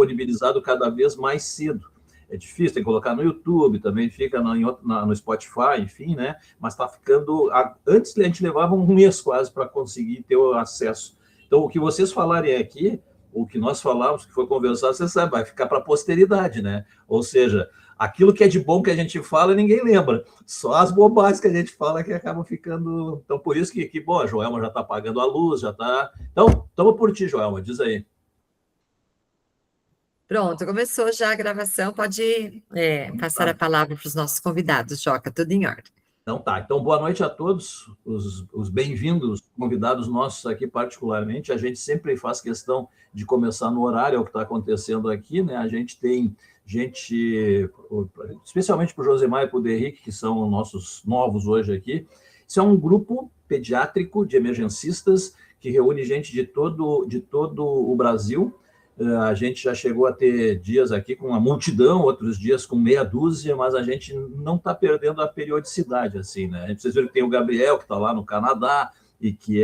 disponibilizado cada vez mais cedo. É difícil, tem que colocar no YouTube, também fica no Spotify, enfim, né? Mas está ficando... Antes a gente levava um mês quase para conseguir ter o acesso. Então, o que vocês falarem aqui, o que nós falamos, que foi conversado, você sabe, vai ficar para a posteridade, né? Ou seja, aquilo que é de bom que a gente fala, ninguém lembra. Só as bobagens que a gente fala que acabam ficando... Então, por isso que bom, a Joelma já está apagando a luz, já está... Então, estamos por ti, Joelma, diz aí. Pronto, começou já a gravação, pode passar a palavra para os nossos convidados, Joca, tudo em ordem. Então tá, então boa noite a todos, os bem-vindos, convidados nossos aqui particularmente. A gente sempre faz questão de começar no horário, é o que está acontecendo aqui, né? A gente tem gente, especialmente para o Josemar e para o Derrick, que são nossos novos hoje aqui. Isso é um grupo pediátrico de emergencistas que reúne gente de todo o Brasil. A gente já chegou a ter dias aqui com uma multidão, outros dias com meia dúzia, mas a gente não está perdendo a periodicidade, assim, né? Vocês viram que tem o Gabriel, que está lá no Canadá, e que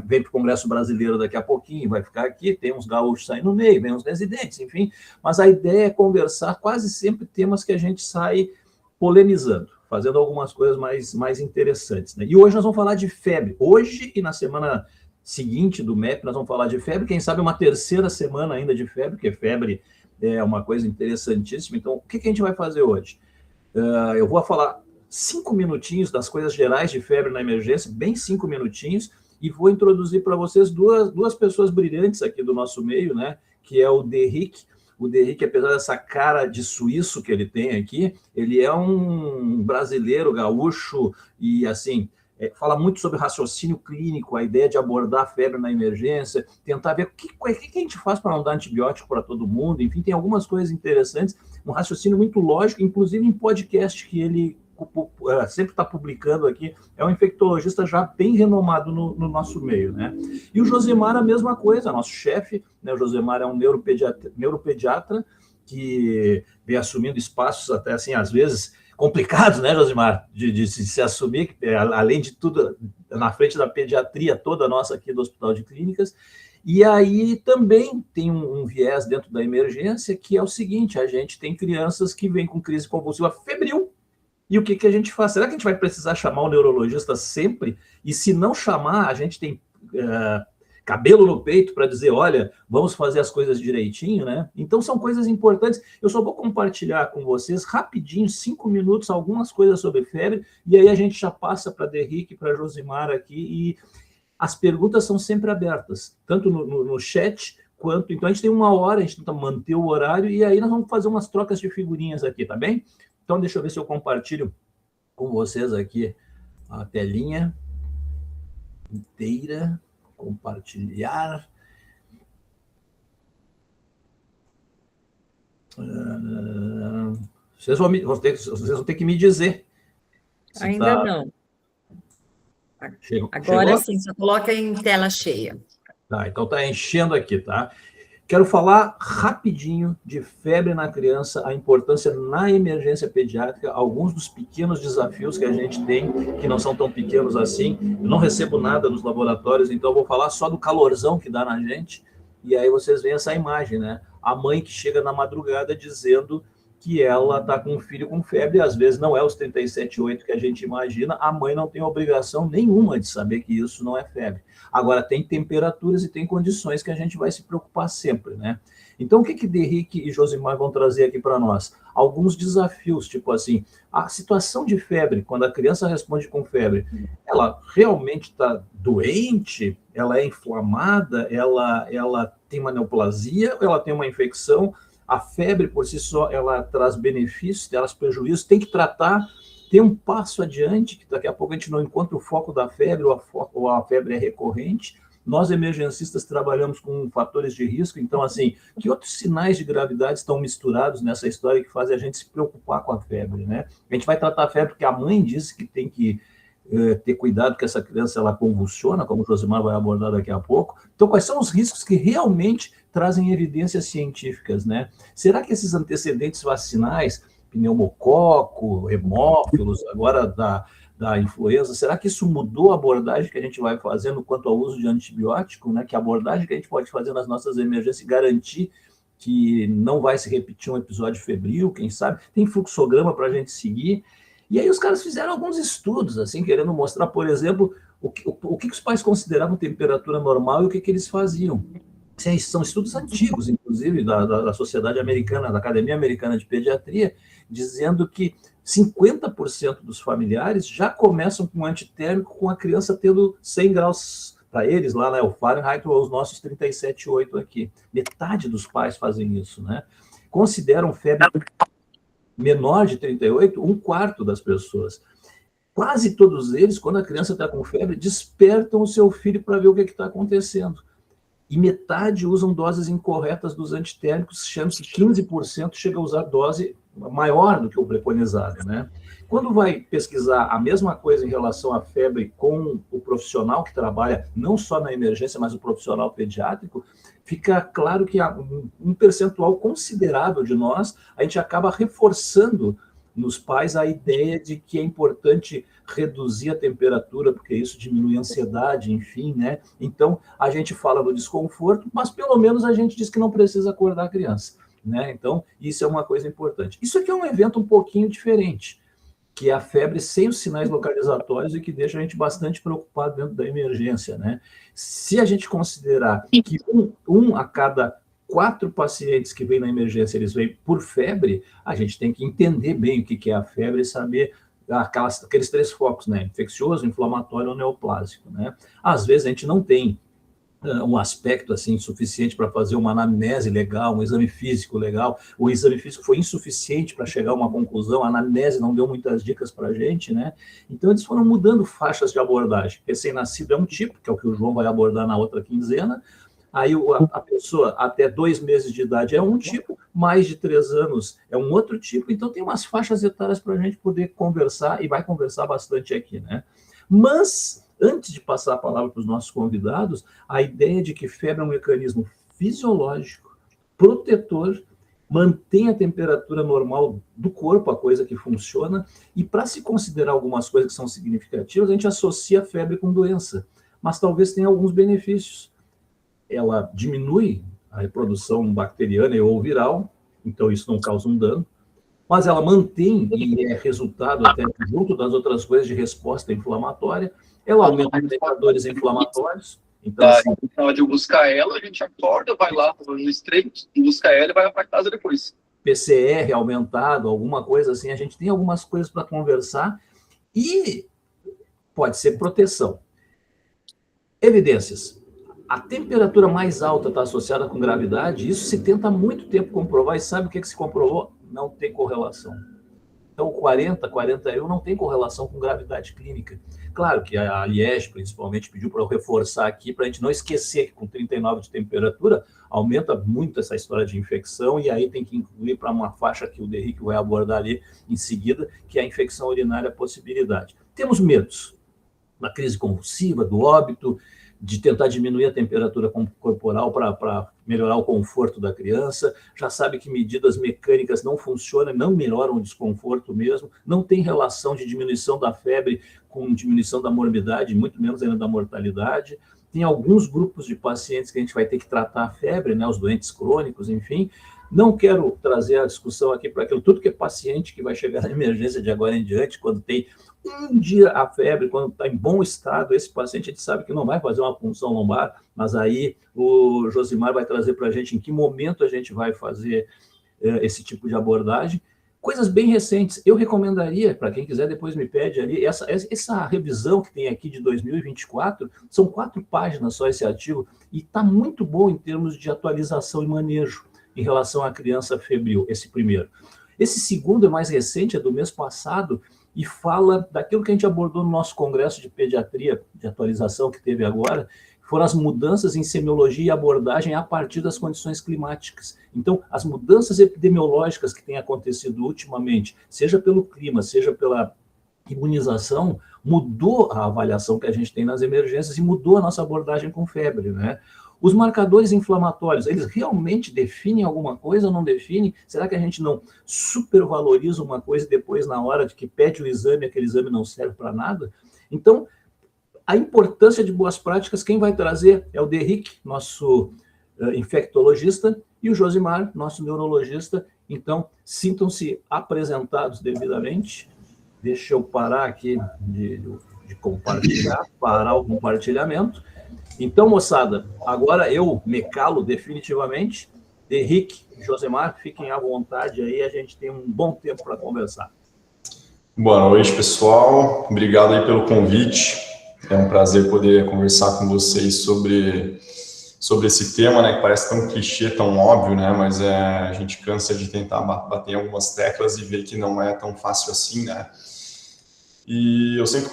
vem para o Congresso Brasileiro daqui a pouquinho, vai ficar aqui, tem uns gaúchos saindo no meio, vem uns residentes, enfim. Mas a ideia é conversar quase sempre temas que a gente sai polemizando, fazendo algumas coisas mais interessantes, né? E hoje nós vamos falar de febre. Hoje e na semana seguinte do MEP, nós vamos falar de febre, quem sabe uma terceira semana ainda de febre, porque febre é uma coisa interessantíssima. Então, o que a gente vai fazer hoje? Eu vou falar 5 minutinhos das coisas gerais de febre na emergência, bem 5 minutinhos, e vou introduzir para vocês duas pessoas brilhantes aqui do nosso meio, né? Que é o Derrick. O Derrick, apesar dessa cara de suíço que ele tem aqui, ele é um brasileiro gaúcho e, assim... fala muito sobre raciocínio clínico, a ideia de abordar a febre na emergência, tentar ver o que a gente faz para não dar antibiótico para todo mundo, enfim, tem algumas coisas interessantes, um raciocínio muito lógico, inclusive em podcast que ele sempre está publicando aqui, é um infectologista já bem renomado no nosso meio, né? E o Josemar, a mesma coisa, nosso chefe, né? O Josemar é um neuropediatra que vem assumindo espaços até, assim, às vezes... complicados, né, Josemar, de se assumir, além de tudo, na frente da pediatria toda nossa aqui do Hospital de Clínicas. E aí também tem um viés dentro da emergência, que é o seguinte: a gente tem crianças que vêm com crise convulsiva febril, e o que a gente faz? Será que a gente vai precisar chamar o neurologista sempre? E se não chamar, a gente tem... cabelo no peito para dizer, olha, vamos fazer as coisas direitinho, né? Então, são coisas importantes. Eu só vou compartilhar com vocês, rapidinho, 5 minutos, algumas coisas sobre febre, e aí a gente já passa para Derrick e para Josemar aqui, e as perguntas são sempre abertas, tanto no chat, quanto... Então, a gente tem 1 hora, a gente tenta manter o horário, e aí nós vamos fazer umas trocas de figurinhas aqui, tá bem? Então, deixa eu ver se eu compartilho com vocês aqui a telinha inteira. Compartilhar. Vocês vão ter que me dizer. Ainda não. Agora sim, só coloca em tela cheia. Tá, então está enchendo aqui, tá? Quero falar rapidinho de febre na criança, a importância na emergência pediátrica, alguns dos pequenos desafios que a gente tem, que não são tão pequenos assim. Eu não recebo nada nos laboratórios, então eu vou falar só do calorzão que dá na gente, e aí vocês veem essa imagem, né? A mãe que chega na madrugada dizendo que ela está com um filho com febre, às vezes não é os 37,8 que a gente imagina, a mãe não tem obrigação nenhuma de saber que isso não é febre. Agora, tem temperaturas e tem condições que a gente vai se preocupar sempre, né? Então, o que Derrick e Josemar vão trazer aqui para nós? Alguns desafios, tipo assim, a situação de febre, quando a criança responde com febre, ela realmente está doente? Ela é inflamada? Ela tem uma neoplasia? Ou ela tem uma infecção? A febre, por si só, ela traz benefícios, traz prejuízos, tem que tratar, ter um passo adiante, que daqui a pouco a gente não encontra o foco da febre, ou a febre é recorrente. Nós, emergencistas, trabalhamos com fatores de risco, então, assim, que outros sinais de gravidade estão misturados nessa história que fazem a gente se preocupar com a febre, né? A gente vai tratar a febre porque a mãe disse que tem que ter cuidado que essa criança ela convulsiona, como o Josemar vai abordar daqui a pouco. Então, quais são os riscos que realmente trazem evidências científicas, né? Será que esses antecedentes vacinais, pneumococo, hemófilos, agora da influenza, será que isso mudou a abordagem que a gente vai fazendo quanto ao uso de antibiótico, né? Que a abordagem que a gente pode fazer nas nossas emergências e garantir que não vai se repetir um episódio febril, quem sabe, tem fluxograma para a gente seguir. E aí os caras fizeram alguns estudos, assim, querendo mostrar, por exemplo, o que os pais consideravam temperatura normal e o que eles faziam. São estudos antigos, inclusive, da Sociedade Americana, da Academia Americana de Pediatria, dizendo que 50% dos familiares já começam com antitérmico com a criança tendo 100 graus para eles, lá, né, o Fahrenheit, ou os nossos 37,8 aqui. Metade dos pais fazem isso, né? Consideram febre menor de 38, um quarto das pessoas. Quase todos eles, quando a criança está com febre, despertam o seu filho para ver o que está acontecendo. E metade usam doses incorretas dos antitérmicos, chama-se 15% chega a usar dose maior do que o preconizado, né? Quando vai pesquisar a mesma coisa em relação à febre com o profissional que trabalha não só na emergência, mas o profissional pediátrico, fica claro que há um percentual considerável de nós, a gente acaba reforçando nos pais a ideia de que é importante reduzir a temperatura, porque isso diminui a ansiedade, enfim, né? Então, a gente fala do desconforto, mas pelo menos a gente diz que não precisa acordar a criança, né? Então, isso é uma coisa importante. Isso aqui é um evento um pouquinho diferente, que é a febre sem os sinais localizatórios e que deixa a gente bastante preocupado dentro da emergência, né? Se a gente considerar que um a cada 4 pacientes que vêm na emergência, eles vêm por febre, a gente tem que entender bem o que é a febre e saber aqueles 3 focos, né? Infeccioso, inflamatório ou neoplásico, né? Às vezes a gente não tem um aspecto assim suficiente para fazer uma anamnese legal, um exame físico legal. O exame físico foi insuficiente para chegar a uma conclusão, a anamnese não deu muitas dicas para a gente, né? Então eles foram mudando faixas de abordagem. Recém-nascido é um tipo, que é o que o João vai abordar na outra quinzena. Aí a pessoa até 2 meses de idade é um tipo, mais de 3 anos é um outro tipo. Então tem umas faixas etárias para a gente poder conversar, e vai conversar bastante aqui, né? Mas antes de passar a palavra para os nossos convidados, a ideia de que febre é um mecanismo fisiológico, protetor, mantém a temperatura normal do corpo, a coisa que funciona, e para se considerar algumas coisas que são significativas, a gente associa a febre com doença, mas talvez tenha alguns benefícios. Ela diminui a reprodução bacteriana ou viral, então isso não causa um dano, mas ela mantém, e é resultado até junto das outras coisas de resposta inflamatória, ela aumenta os indicadores inflamatórios. Então, assim, na hora de buscar ela, a gente acorda, vai lá no estreito, busca ela e vai para casa depois. PCR aumentado, alguma coisa assim, a gente tem algumas coisas para conversar e pode ser proteção. Evidências. A temperatura mais alta está associada com gravidade, isso se tenta há muito tempo comprovar, e sabe o que se comprovou? Não tem correlação. Então, 40, 41 não tem correlação com gravidade clínica. Claro que a Liege, principalmente, pediu para eu reforçar aqui, para a gente não esquecer que com 39 de temperatura aumenta muito essa história de infecção, e aí tem que incluir para uma faixa que o Derrick vai abordar ali em seguida, que é a infecção urinária, a possibilidade. Temos medos da crise convulsiva, do óbito, de tentar diminuir a temperatura corporal para melhorar o conforto da criança. Já sabe que medidas mecânicas não funcionam, não melhoram o desconforto mesmo, não tem relação de diminuição da febre com diminuição da morbidade, muito menos ainda da mortalidade. Tem alguns grupos de pacientes que a gente vai ter que tratar a febre, né, os doentes crônicos, enfim. Não quero trazer a discussão aqui para aquilo, tudo que é paciente que vai chegar na emergência de agora em diante, quando tem um dia a febre, quando está em bom estado, esse paciente a gente sabe que não vai fazer uma punção lombar, mas aí o Josimar vai trazer para a gente em que momento a gente vai fazer esse tipo de abordagem. Coisas bem recentes, eu recomendaria, para quem quiser depois me pede ali, essa revisão que tem aqui de 2024, são 4 páginas só esse artigo, e está muito bom em termos de atualização e manejo em relação à criança febril, esse primeiro. Esse segundo é mais recente, é do mês passado, e fala daquilo que a gente abordou no nosso congresso de pediatria, de atualização que teve agora, foram as mudanças em semiologia e abordagem a partir das condições climáticas. Então, as mudanças epidemiológicas que têm acontecido ultimamente, seja pelo clima, seja pela imunização, mudou a avaliação que a gente tem nas emergências e mudou a nossa abordagem com febre, né? Os marcadores inflamatórios, eles realmente definem alguma coisa ou não definem? Será que a gente não supervaloriza uma coisa e depois, na hora de que pede o exame, aquele exame não serve para nada? Então, a importância de boas práticas, quem vai trazer é o Derrick, nosso infectologista, e o Josimar, nosso neurologista. Então, sintam-se apresentados devidamente. Deixa eu parar aqui de compartilhar, parar o compartilhamento. Então, moçada, agora eu me calo definitivamente. Henrique, Josemar, fiquem à vontade aí, a gente tem um bom tempo para conversar. Boa noite, pessoal. Obrigado aí pelo convite. É um prazer poder conversar com vocês sobre esse tema, né, que parece tão clichê, tão óbvio, né, mas a gente cansa de tentar bater em algumas teclas e ver que não é tão fácil assim, né. E eu sempre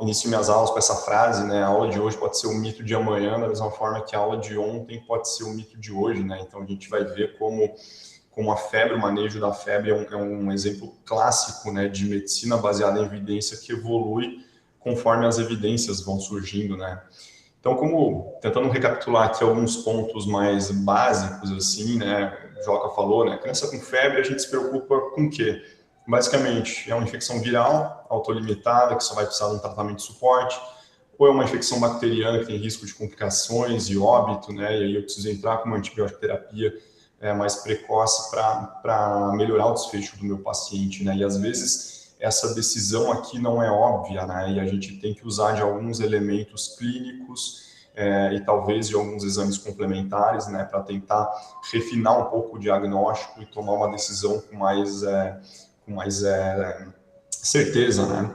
inicio minhas aulas com essa frase, né, a aula de hoje pode ser o mito de amanhã, da mesma forma que a aula de ontem pode ser o mito de hoje, né, então a gente vai ver como a febre, o manejo da febre é um exemplo clássico, né, de medicina baseada em evidência que evolui conforme as evidências vão surgindo, né. Então, tentando recapitular aqui alguns pontos mais básicos, assim, né, o Joca falou, né, criança com febre, a gente se preocupa com o quê? Basicamente, é uma infecção viral, autolimitada, que só vai precisar de um tratamento de suporte, ou é uma infecção bacteriana que tem risco de complicações e óbito, né, e aí eu preciso entrar com uma antibiótico terapia mais precoce para melhorar o desfecho do meu paciente, né, e às vezes essa decisão aqui não é óbvia, né, e a gente tem que usar de alguns elementos clínicos e talvez de alguns exames complementares, né, para tentar refinar um pouco o diagnóstico e tomar uma decisão com mais certeza, né.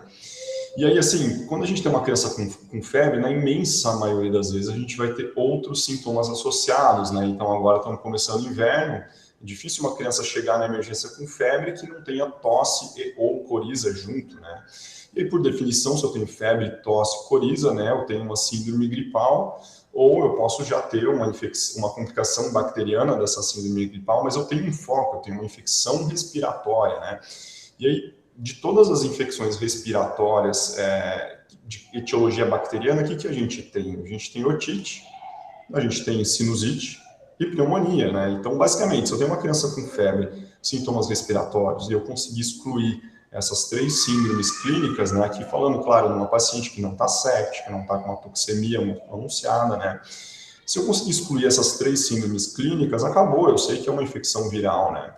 E aí, assim, quando a gente tem uma criança com febre, na imensa maioria das vezes a gente vai ter outros sintomas associados, né? Então, agora estamos começando o inverno, é difícil uma criança chegar na emergência com febre que não tenha tosse ou coriza junto, né? E aí, por definição, se eu tenho febre, tosse, coriza, né? Eu tenho uma síndrome gripal, ou eu posso já ter uma complicação bacteriana dessa síndrome gripal, mas eu tenho um foco, eu tenho uma infecção respiratória, né? E aí, de todas as infecções respiratórias de etiologia bacteriana, o que a gente tem? A gente tem otite, a gente tem sinusite e pneumonia, né? Então, basicamente, se eu tenho uma criança com febre, sintomas respiratórios, e eu conseguir excluir essas 3 síndromes clínicas, né? Aqui falando, claro, numa paciente que não está séptica, que não está com uma toxemia muito pronunciada, né? Se eu conseguir excluir essas 3 síndromes clínicas, acabou, eu sei que é uma infecção viral, né?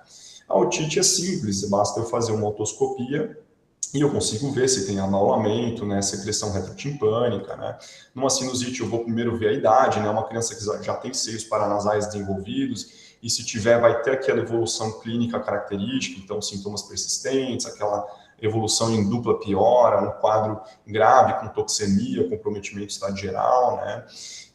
A otite é simples, basta eu fazer uma otoscopia e eu consigo ver se tem anaulamento, né, secreção retrotimpânica, né. Numa sinusite eu vou primeiro ver a idade, né, uma criança que já tem seios paranasais desenvolvidos e se tiver vai ter aquela evolução clínica característica, então sintomas persistentes, aquela evolução em dupla piora, um quadro grave com toxemia, comprometimento estado geral, né.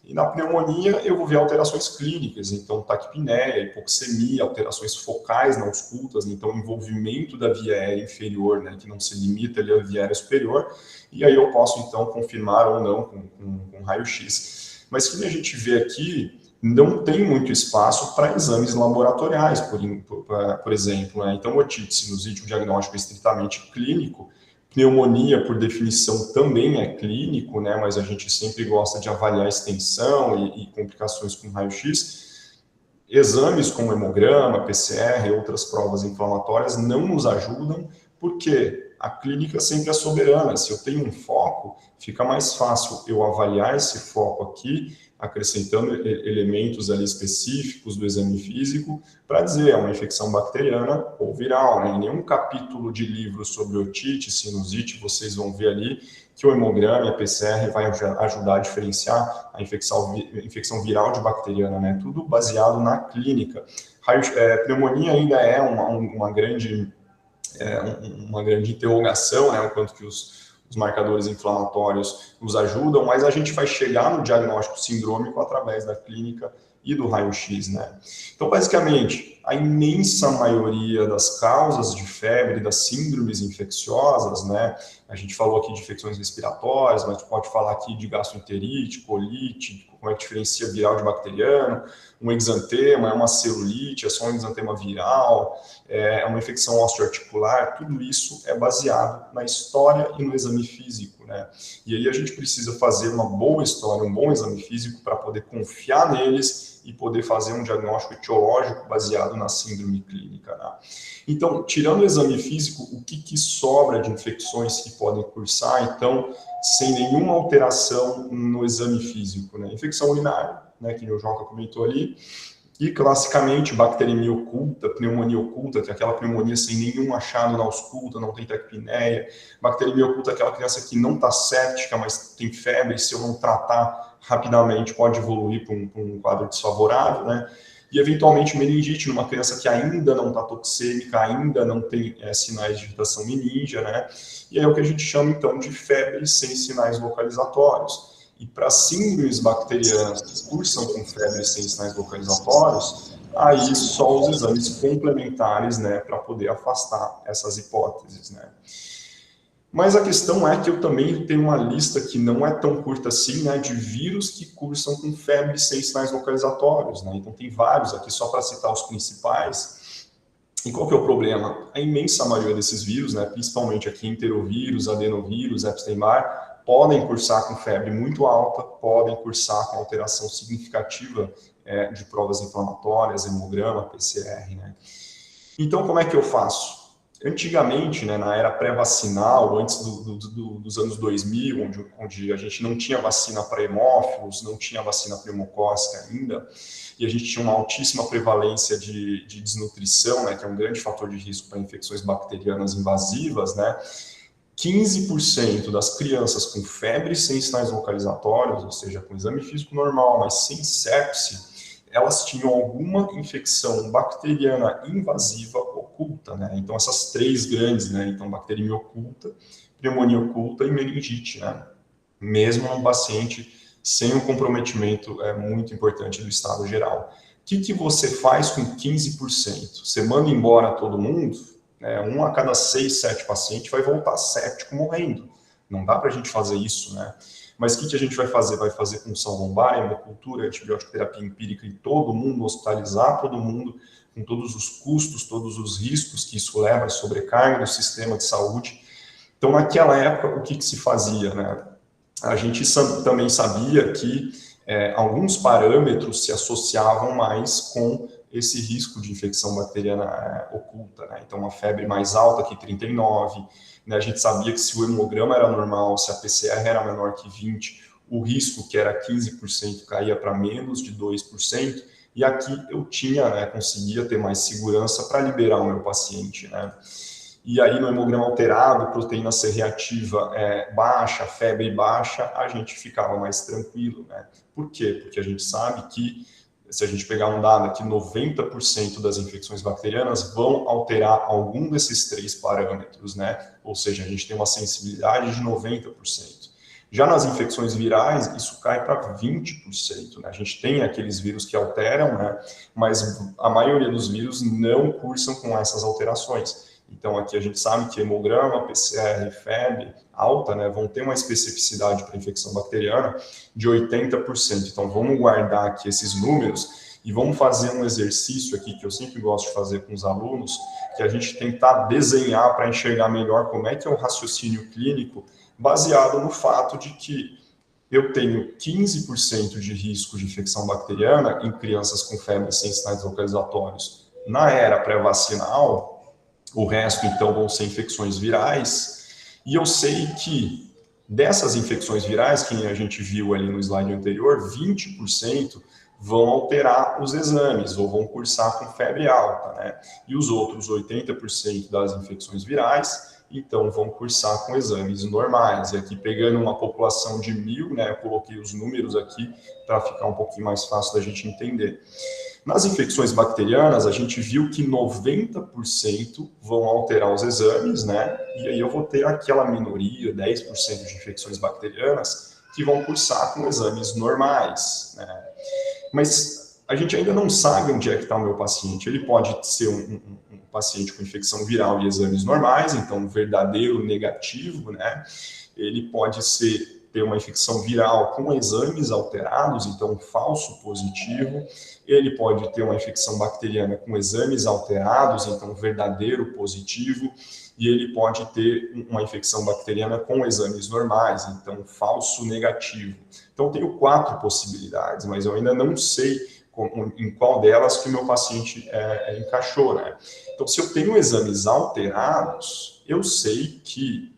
E na pneumonia eu vou ver alterações clínicas, então taquipneia, hipoxemia, alterações focais não auscultas, então envolvimento da via aérea inferior, né, que não se limita ali à via aérea superior, e aí eu posso então confirmar ou não com raio-x. Mas como a gente vê aqui, não tem muito espaço para exames laboratoriais, por exemplo, né? Então otite, sinusite, o diagnóstico é estritamente clínico. Pneumonia, por definição, também é clínico, né? Mas a gente sempre gosta de avaliar extensão e complicações com raio-x. Exames como hemograma, PCR e outras provas inflamatórias não nos ajudam, porque a clínica sempre é soberana. Se eu tenho um foco, fica mais fácil eu avaliar esse foco aqui, acrescentando elementos ali específicos do exame físico, para dizer é uma infecção bacteriana ou viral, né? Em nenhum capítulo de livro sobre otite, sinusite, vocês vão ver ali que o hemograma e a PCR vai ajudar a diferenciar a infecção viral de bacteriana, né? Tudo baseado na clínica. Pneumonia ainda é uma grande interrogação, né? O quanto que os marcadores inflamatórios nos ajudam, mas a gente vai chegar no diagnóstico sindrômico através da clínica e do raio-x, né? Então, basicamente, a imensa maioria das causas de febre, das síndromes infecciosas, né? A gente falou aqui de infecções respiratórias, mas pode falar aqui de gastroenterite, colite, como é que diferencia viral de bacteriano, um exantema, é uma celulite, é só um exantema viral, é uma infecção osteoarticular, tudo isso é baseado na história e no exame físico, né? E aí a gente precisa fazer uma boa história, um bom exame físico para poder confiar neles e poder fazer um diagnóstico etiológico baseado na síndrome clínica, né? Então, tirando o exame físico, o que sobra de infecções que podem cursar, então, sem nenhuma alteração no exame físico, né? Infecção urinária, né, que o Joca comentou ali. E, classicamente, bacteremia oculta, pneumonia oculta, que é aquela pneumonia sem nenhum achado na ausculta, não tem taquipneia. Bacteremia oculta é aquela criança que não está séptica, mas tem febre, se eu não tratar rapidamente, pode evoluir para um quadro desfavorável, né? E, eventualmente, meningite numa criança que ainda não está toxêmica, ainda não tem sinais de irritação meníngea, né? E é o que a gente chama, então, de febre sem sinais localizatórios. E para síndromes bacterianas que cursam com febre sem sinais localizatórios, aí só os exames complementares, né, para poder afastar essas hipóteses, né. Mas a questão é que eu também tenho uma lista que não é tão curta assim, né, de vírus que cursam com febre sem sinais localizatórios, né. Então tem vários aqui, só para citar os principais. E qual que é o problema? A imensa maioria desses vírus, né, principalmente aqui enterovírus, adenovírus, Epstein-Barr, podem cursar com febre muito alta, podem cursar com alteração significativa de provas inflamatórias, hemograma, PCR, né? Então, como é que eu faço? Antigamente, né, na era pré-vacinal, antes dos anos 2000, onde a gente não tinha vacina para hemófilos, não tinha vacina pneumocócica ainda, e a gente tinha uma altíssima prevalência de desnutrição, né, que é um grande fator de risco para infecções bacterianas invasivas, né? 15% das crianças com febre sem sinais localizatórios, ou seja, com exame físico normal, mas sem sepse, elas tinham alguma infecção bacteriana invasiva oculta, né? Então, essas três grandes, né? Então, bacteremia oculta, pneumonia oculta e meningite, né? Mesmo num paciente sem um comprometimento muito importante do estado geral. O que você faz com 15%? Você manda embora todo mundo? 1 a cada 6, 7 pacientes vai voltar séptico morrendo. Não dá para a gente fazer isso, né? Mas o que a gente vai fazer? Vai fazer punção lombar, hemocultura, antibiótico terapia empírica em todo mundo, hospitalizar todo mundo, com todos os custos, todos os riscos que isso leva, sobrecarga do sistema de saúde. Então, naquela época, o que se fazia, né? A gente também sabia que alguns parâmetros se associavam mais com esse risco de infecção bacteriana oculta, né? Então, uma febre mais alta que 39, né? A gente sabia que se o hemograma era normal, se a PCR era menor que 20, o risco, que era 15%, caía para menos de 2%, e aqui eu tinha, né, conseguia ter mais segurança para liberar o meu paciente, né? E aí, no hemograma alterado, proteína C reativa baixa, febre baixa, a gente ficava mais tranquilo, né? Por quê? Porque a gente sabe que, se a gente pegar um dado aqui, 90% das infecções bacterianas vão alterar algum desses três parâmetros, né? Ou seja, a gente tem uma sensibilidade de 90%. Já nas infecções virais, isso cai para 20%, né? A gente tem aqueles vírus que alteram, né? Mas a maioria dos vírus não cursam com essas alterações. Então, aqui a gente sabe que hemograma, PCR e febre alta, né, vão ter uma especificidade para infecção bacteriana de 80%. Então, vamos guardar aqui esses números e vamos fazer um exercício aqui que eu sempre gosto de fazer com os alunos, que a gente tentar desenhar para enxergar melhor como é que é o raciocínio clínico, baseado no fato de que eu tenho 15% de risco de infecção bacteriana em crianças com febre sem sinais localizatórios na era pré-vacinal. O resto, então, vão ser infecções virais. E eu sei que dessas infecções virais, que a gente viu ali no slide anterior, 20% vão alterar os exames ou vão cursar com febre alta, né? E os outros 80% das infecções virais, então, vão cursar com exames normais. E aqui, pegando uma população de 1.000, né? Eu coloquei os números aqui para ficar um pouquinho mais fácil da gente entender. Nas infecções bacterianas, a gente viu que 90% vão alterar os exames, né? E aí eu vou ter aquela minoria, 10% de infecções bacterianas, que vão cursar com exames normais, né? Mas a gente ainda não sabe onde é que está o meu paciente. Ele pode ser um paciente com infecção viral e exames normais, então um verdadeiro negativo, né? Ele pode ter uma infecção viral com exames alterados, então um falso positivo. Ele pode ter uma infecção bacteriana com exames alterados, então um verdadeiro positivo. E ele pode ter uma infecção bacteriana com exames normais, então falso negativo. Então, eu tenho 4 possibilidades, mas eu ainda não sei em qual delas que o meu paciente encaixou, né? Então, se eu tenho exames alterados, eu sei que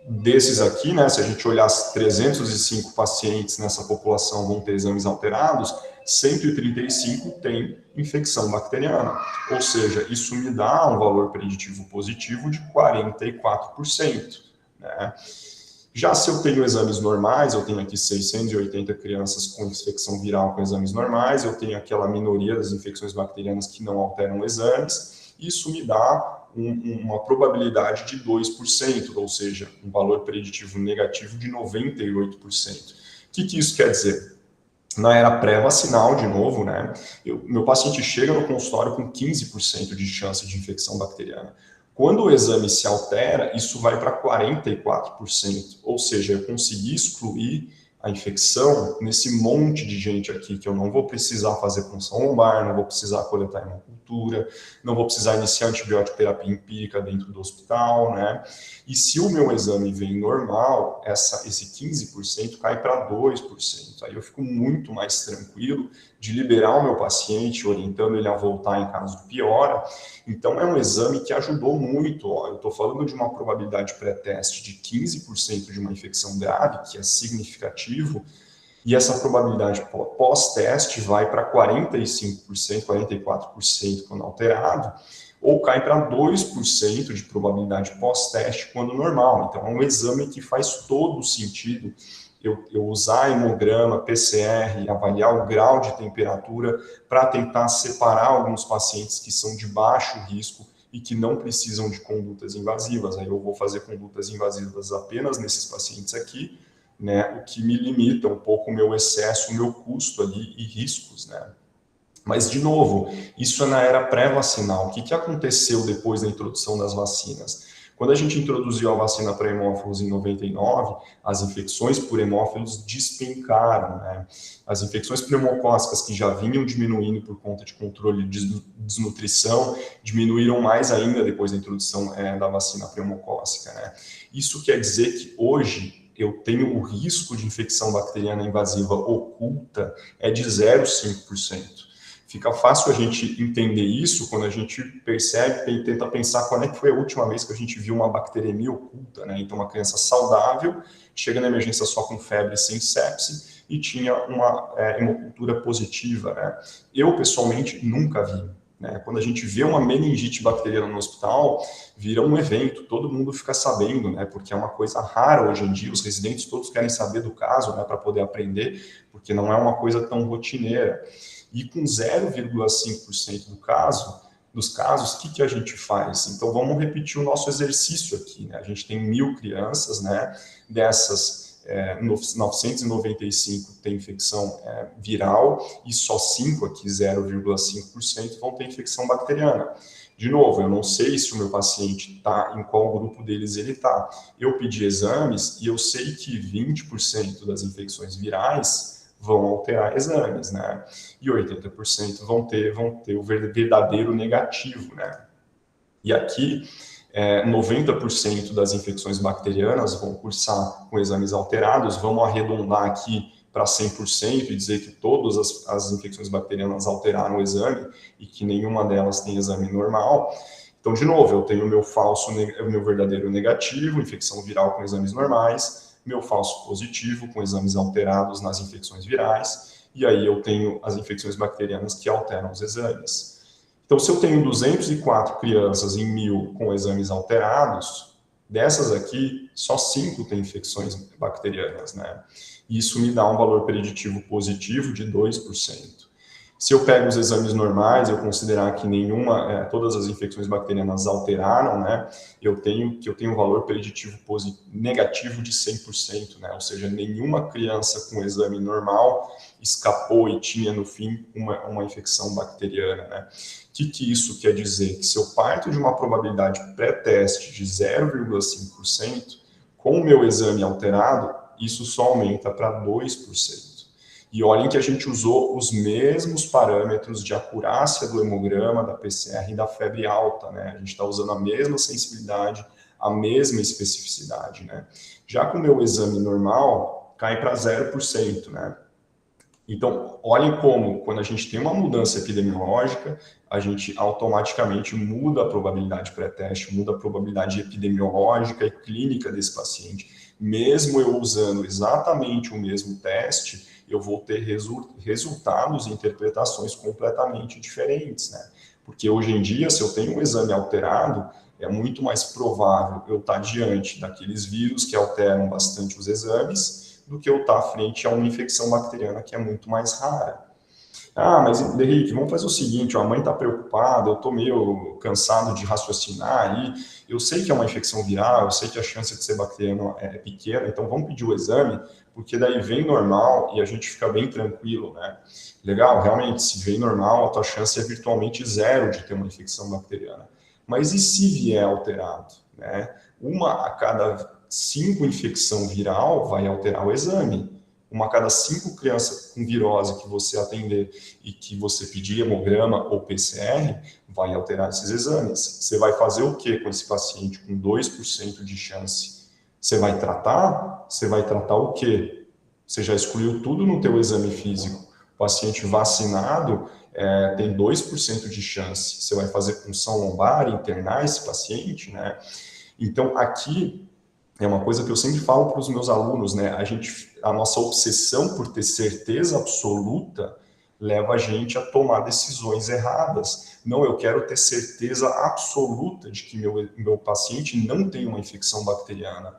desses aqui, né, se a gente olhar 305 pacientes nessa população vão ter exames alterados, 135 têm infecção bacteriana. Ou seja, isso me dá um valor preditivo positivo de 44%. Né? Já se eu tenho exames normais, eu tenho aqui 680 crianças com infecção viral com exames normais, eu tenho aquela minoria das infecções bacterianas que não alteram exames, isso me dá uma probabilidade de 2%, ou seja, um valor preditivo negativo de 98%. O que isso quer dizer? Na era pré-vacinal, de novo, né? Meu paciente chega no consultório com 15% de chance de infecção bacteriana. Quando o exame se altera, isso vai para 44%, ou seja, eu consegui excluir a infecção nesse monte de gente aqui, que eu não vou precisar fazer punção lombar, não vou precisar coletar hemocultura, não vou precisar iniciar antibiótico terapia empírica dentro do hospital, né? E se o meu exame vem normal, esse 15% cai para 2%. Aí eu fico muito mais tranquilo de liberar o meu paciente, orientando ele a voltar em caso de piora. Então, é um exame que ajudou muito. Ó, eu estou falando de uma probabilidade pré-teste de 15% de uma infecção grave, que é significativo, e essa probabilidade pós-teste vai para 45%, 44% quando alterado, ou cai para 2% de probabilidade pós-teste quando normal. Então, é um exame que faz todo sentido eu usar hemograma, PCR, avaliar o grau de temperatura para tentar separar alguns pacientes que são de baixo risco e que não precisam de condutas invasivas. Aí eu vou fazer condutas invasivas apenas nesses pacientes aqui, né, o que me limita um pouco o meu excesso, o meu custo ali e riscos, né. Mas, de novo, isso é na era pré-vacinal. O que aconteceu depois da introdução das vacinas? Quando a gente introduziu a vacina para hemófilos em 99, as infecções por hemófilos despencaram, né? As infecções pneumocócicas que já vinham diminuindo por conta de controle de desnutrição, diminuíram mais ainda depois da introdução da vacina pneumocócica, né? Isso quer dizer que hoje eu tenho o risco de infecção bacteriana invasiva oculta é de 0,5%. Fica fácil a gente entender isso quando a gente percebe e tenta pensar quando é que foi a última vez que a gente viu uma bacteremia oculta, né? Então, uma criança saudável chega na emergência só com febre sem sepse e tinha uma hemocultura positiva, né? Eu, pessoalmente, nunca vi. Né? Quando a gente vê uma meningite bacteriana no hospital, vira um evento, todo mundo fica sabendo, né? Porque é uma coisa rara hoje em dia, os residentes todos querem saber do caso, né? Para poder aprender, porque não é uma coisa tão rotineira. E com 0,5% dos casos, o que a gente faz? Então, vamos repetir o nosso exercício aqui, né? A gente tem 1.000 crianças, né? Dessas, 995 tem infecção viral e só 5 aqui, 0,5%, vão ter infecção bacteriana. De novo, eu não sei se o meu paciente está, em qual grupo deles ele está. Eu pedi exames e eu sei que 20% das infecções virais vão alterar exames, né? E 80% vão ter o verdadeiro negativo, né? E aqui, 90% das infecções bacterianas vão cursar com exames alterados. Vamos arredondar aqui para 100% e dizer que todas as infecções bacterianas alteraram o exame e que nenhuma delas tem exame normal. Então, de novo, eu tenho o meu verdadeiro negativo, infecção viral com exames normais, meu falso positivo com exames alterados nas infecções virais, e aí eu tenho as infecções bacterianas que alteram os exames. Então, se eu tenho 204 crianças em 1.000 com exames alterados, dessas aqui, só 5 têm infecções bacterianas, né? E isso me dá um valor preditivo positivo de 2%. Se eu pego os exames normais, eu considerar que todas as infecções bacterianas alteraram, né, eu tenho um valor preditivo negativo de 100%, né, ou seja, nenhuma criança com exame normal escapou e tinha, no fim, uma infecção bacteriana, né. O que isso quer dizer? Que se eu parto de uma probabilidade pré-teste de 0,5%, com o meu exame alterado, isso só aumenta para 2%. E olhem que a gente usou os mesmos parâmetros de acurácia do hemograma, da PCR e da febre alta, né? A gente está usando a mesma sensibilidade, a mesma especificidade, né? Já com o meu exame normal, cai para 0%, né? Então, olhem como, quando a gente tem uma mudança epidemiológica, a gente automaticamente muda a probabilidade pré-teste, muda a probabilidade epidemiológica e clínica desse paciente. Mesmo eu usando exatamente o mesmo teste, eu vou ter resultados e interpretações completamente diferentes, né? Porque hoje em dia, se eu tenho um exame alterado, é muito mais provável eu estar diante daqueles vírus que alteram bastante os exames do que eu estar frente a uma infecção bacteriana que é muito mais rara. Ah, mas Henrique, vamos fazer o seguinte, ó, a mãe está preocupada, eu estou meio cansado de raciocinar aí, eu sei que é uma infecção viral, eu sei que a chance de ser bacteriano é pequena, então vamos pedir o exame, porque daí vem normal e a gente fica bem tranquilo, né? Legal, realmente, se vem normal, a tua chance é virtualmente zero de ter uma infecção bacteriana. Mas e se vier alterado, né? 1 a cada 5 infecção viral vai alterar o exame. 1 a cada 5 crianças com virose que você atender e que você pedir hemograma ou PCR, vai alterar esses exames. Você vai fazer o que com esse paciente com 2% de chance? Você vai tratar? Você vai tratar o quê? Você já excluiu tudo no teu exame físico. O paciente vacinado tem 2% de chance. Você vai fazer punção lombar, internar esse paciente, né? Então, aqui é uma coisa que eu sempre falo para os meus alunos, né? A nossa obsessão por ter certeza absoluta leva a gente a tomar decisões erradas. Não, eu quero ter certeza absoluta de que meu paciente não tem uma infecção bacteriana.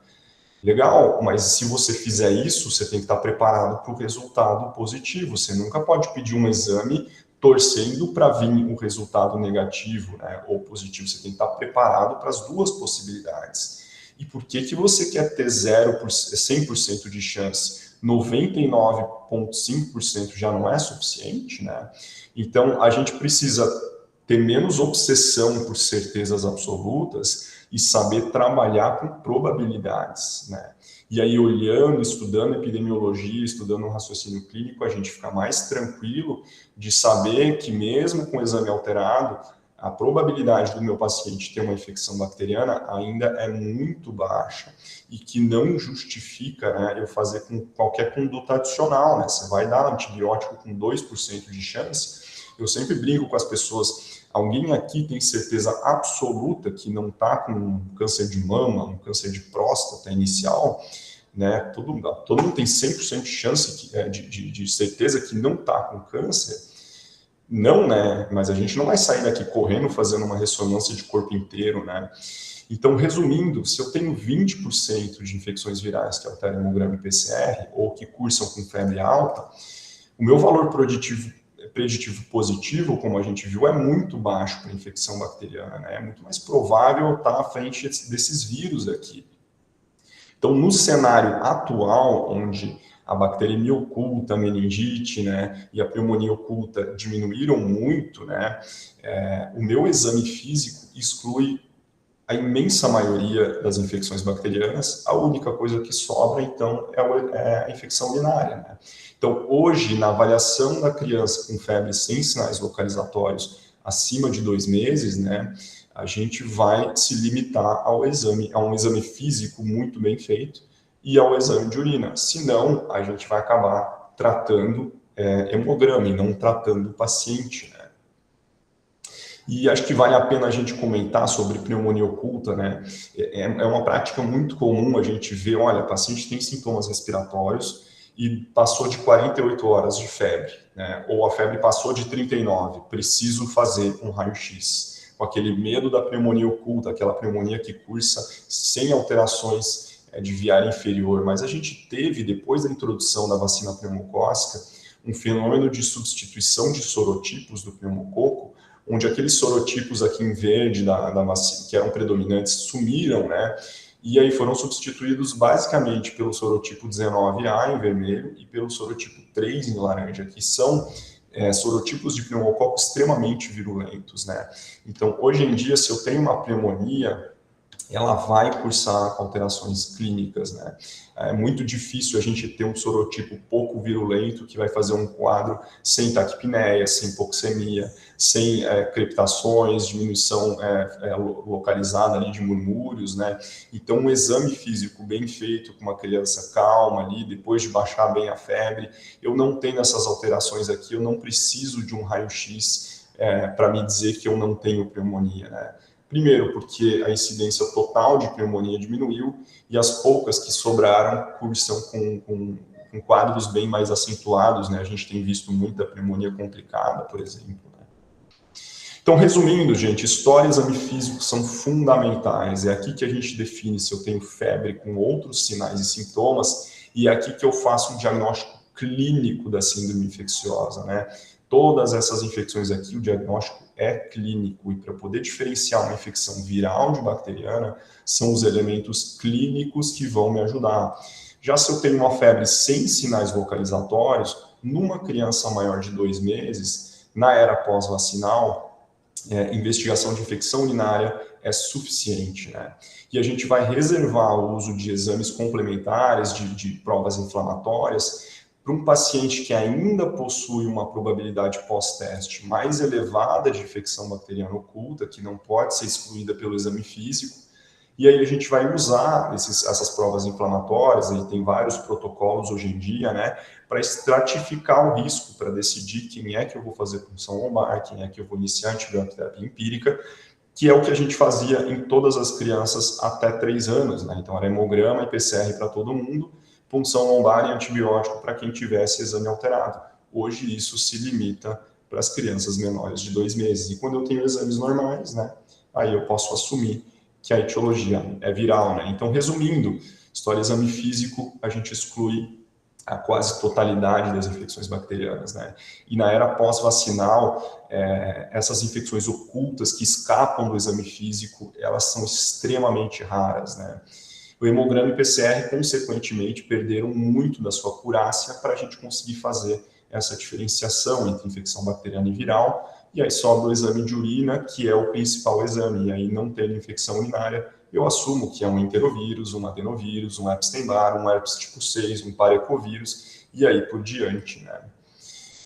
Legal, mas se você fizer isso, você tem que estar preparado para o resultado positivo. Você nunca pode pedir um exame torcendo para vir um resultado negativo, né, ou positivo. Você tem que estar preparado para as duas possibilidades. E por que você quer ter 100% de chance? 99,5% já não é suficiente, né? Então, a gente precisa ter menos obsessão por certezas absolutas e saber trabalhar com probabilidades, né? E aí, olhando, estudando epidemiologia, estudando um raciocínio clínico, a gente fica mais tranquilo de saber que mesmo com o exame alterado, a probabilidade do meu paciente ter uma infecção bacteriana ainda é muito baixa e que não justifica, né, eu fazer com qualquer conduta adicional, né? Você vai dar antibiótico com 2% de chance. Eu sempre brinco com as pessoas, alguém aqui tem certeza absoluta que não está com um câncer de mama, um câncer de próstata inicial, né? Todo mundo tem 100% de chance de certeza que não está com câncer. Não, né? Mas a gente não vai sair daqui correndo fazendo uma ressonância de corpo inteiro, né? Então, resumindo, se eu tenho 20% de infecções virais que alteram hemograma e PCR ou que cursam com febre alta, o meu valor preditivo positivo, como a gente viu, é muito baixo para infecção bacteriana, né? É muito mais provável estar à frente desses vírus aqui. Então, no cenário atual, onde a bacteremia oculta, a meningite, né, e a pneumonia oculta diminuíram muito, né, o meu exame físico exclui a imensa maioria das infecções bacterianas. A única coisa que sobra, então, é a infecção urinária, né? Então, hoje, na avaliação da criança com febre sem sinais localizatórios acima de 2 meses, né, a gente vai se limitar a um exame físico muito bem feito e ao exame de urina. Senão, a gente vai acabar tratando hemograma e não tratando o paciente, né? E acho que vale a pena a gente comentar sobre pneumonia oculta, né? É uma prática muito comum a gente ver, olha, o paciente tem sintomas respiratórios e passou de 48 horas de febre, né? Ou a febre passou de 39, preciso fazer um raio-x. Com aquele medo da pneumonia oculta, aquela pneumonia que cursa sem alterações de viária inferior. Mas a gente teve, depois da introdução da vacina pneumocócica, um fenômeno de substituição de sorotipos do pneumococo, onde aqueles sorotipos aqui em verde da vacina, que eram predominantes, sumiram, né? E aí foram substituídos basicamente pelo sorotipo 19A em vermelho e pelo sorotipo 3 em laranja, que são sorotipos de pneumococo extremamente virulentos, né? Então, hoje em dia, se eu tenho uma pneumonia, ela vai cursar alterações clínicas, né? É muito difícil a gente ter um sorotipo pouco virulento que vai fazer um quadro sem taquipneia, sem hipoxemia, sem crepitações, diminuição localizada ali de murmúrios, né? Então, um exame físico bem feito com uma criança calma ali, depois de baixar bem a febre, eu não tenho essas alterações aqui, eu não preciso de um raio-x para me dizer que eu não tenho pneumonia, né? Primeiro, porque a incidência total de pneumonia diminuiu e as poucas que sobraram cursam com quadros bem mais acentuados, né? A gente tem visto muita pneumonia complicada, por exemplo, né? Então, resumindo, gente, história e exame físico são fundamentais. É aqui que a gente define se eu tenho febre com outros sinais e sintomas e é aqui que eu faço um diagnóstico clínico da síndrome infecciosa, né? Todas essas infecções aqui, o diagnóstico é clínico, e para poder diferenciar uma infecção viral de bacteriana, são os elementos clínicos que vão me ajudar. Já se eu tenho uma febre sem sinais vocalizatórios, numa criança maior de 2 meses, na era pós-vacinal, investigação de infecção urinária é suficiente, né? E a gente vai reservar o uso de exames complementares, de provas inflamatórias, para um paciente que ainda possui uma probabilidade pós-teste mais elevada de infecção bacteriana oculta, que não pode ser excluída pelo exame físico, e aí a gente vai usar essas provas inflamatórias, e tem vários protocolos hoje em dia, né, para estratificar o risco, para decidir quem é que eu vou fazer punção lombar, quem é que eu vou iniciar antibiótico-terapia empírica, que é o que a gente fazia em todas as crianças até 3 anos, né, então era hemograma e PCR para todo mundo, punção lombar e antibiótico para quem tivesse exame alterado. Hoje isso se limita para as crianças menores de 2 meses. E quando eu tenho exames normais, né, aí eu posso assumir que a etiologia é viral, né? Então, resumindo, história e exame físico, a gente exclui a quase totalidade das infecções bacterianas, né? E na era pós-vacinal, essas infecções ocultas que escapam do exame físico, elas são extremamente raras, né? O hemograma e PCR, consequentemente, perderam muito da sua acurácia para a gente conseguir fazer essa diferenciação entre infecção bacteriana e viral, e aí sobra o exame de urina, que é o principal exame, e aí não tendo infecção urinária, eu assumo que é um enterovírus, um adenovírus, um Epstein-Barr, um herpes tipo 6, um parecovírus, e aí por diante, né?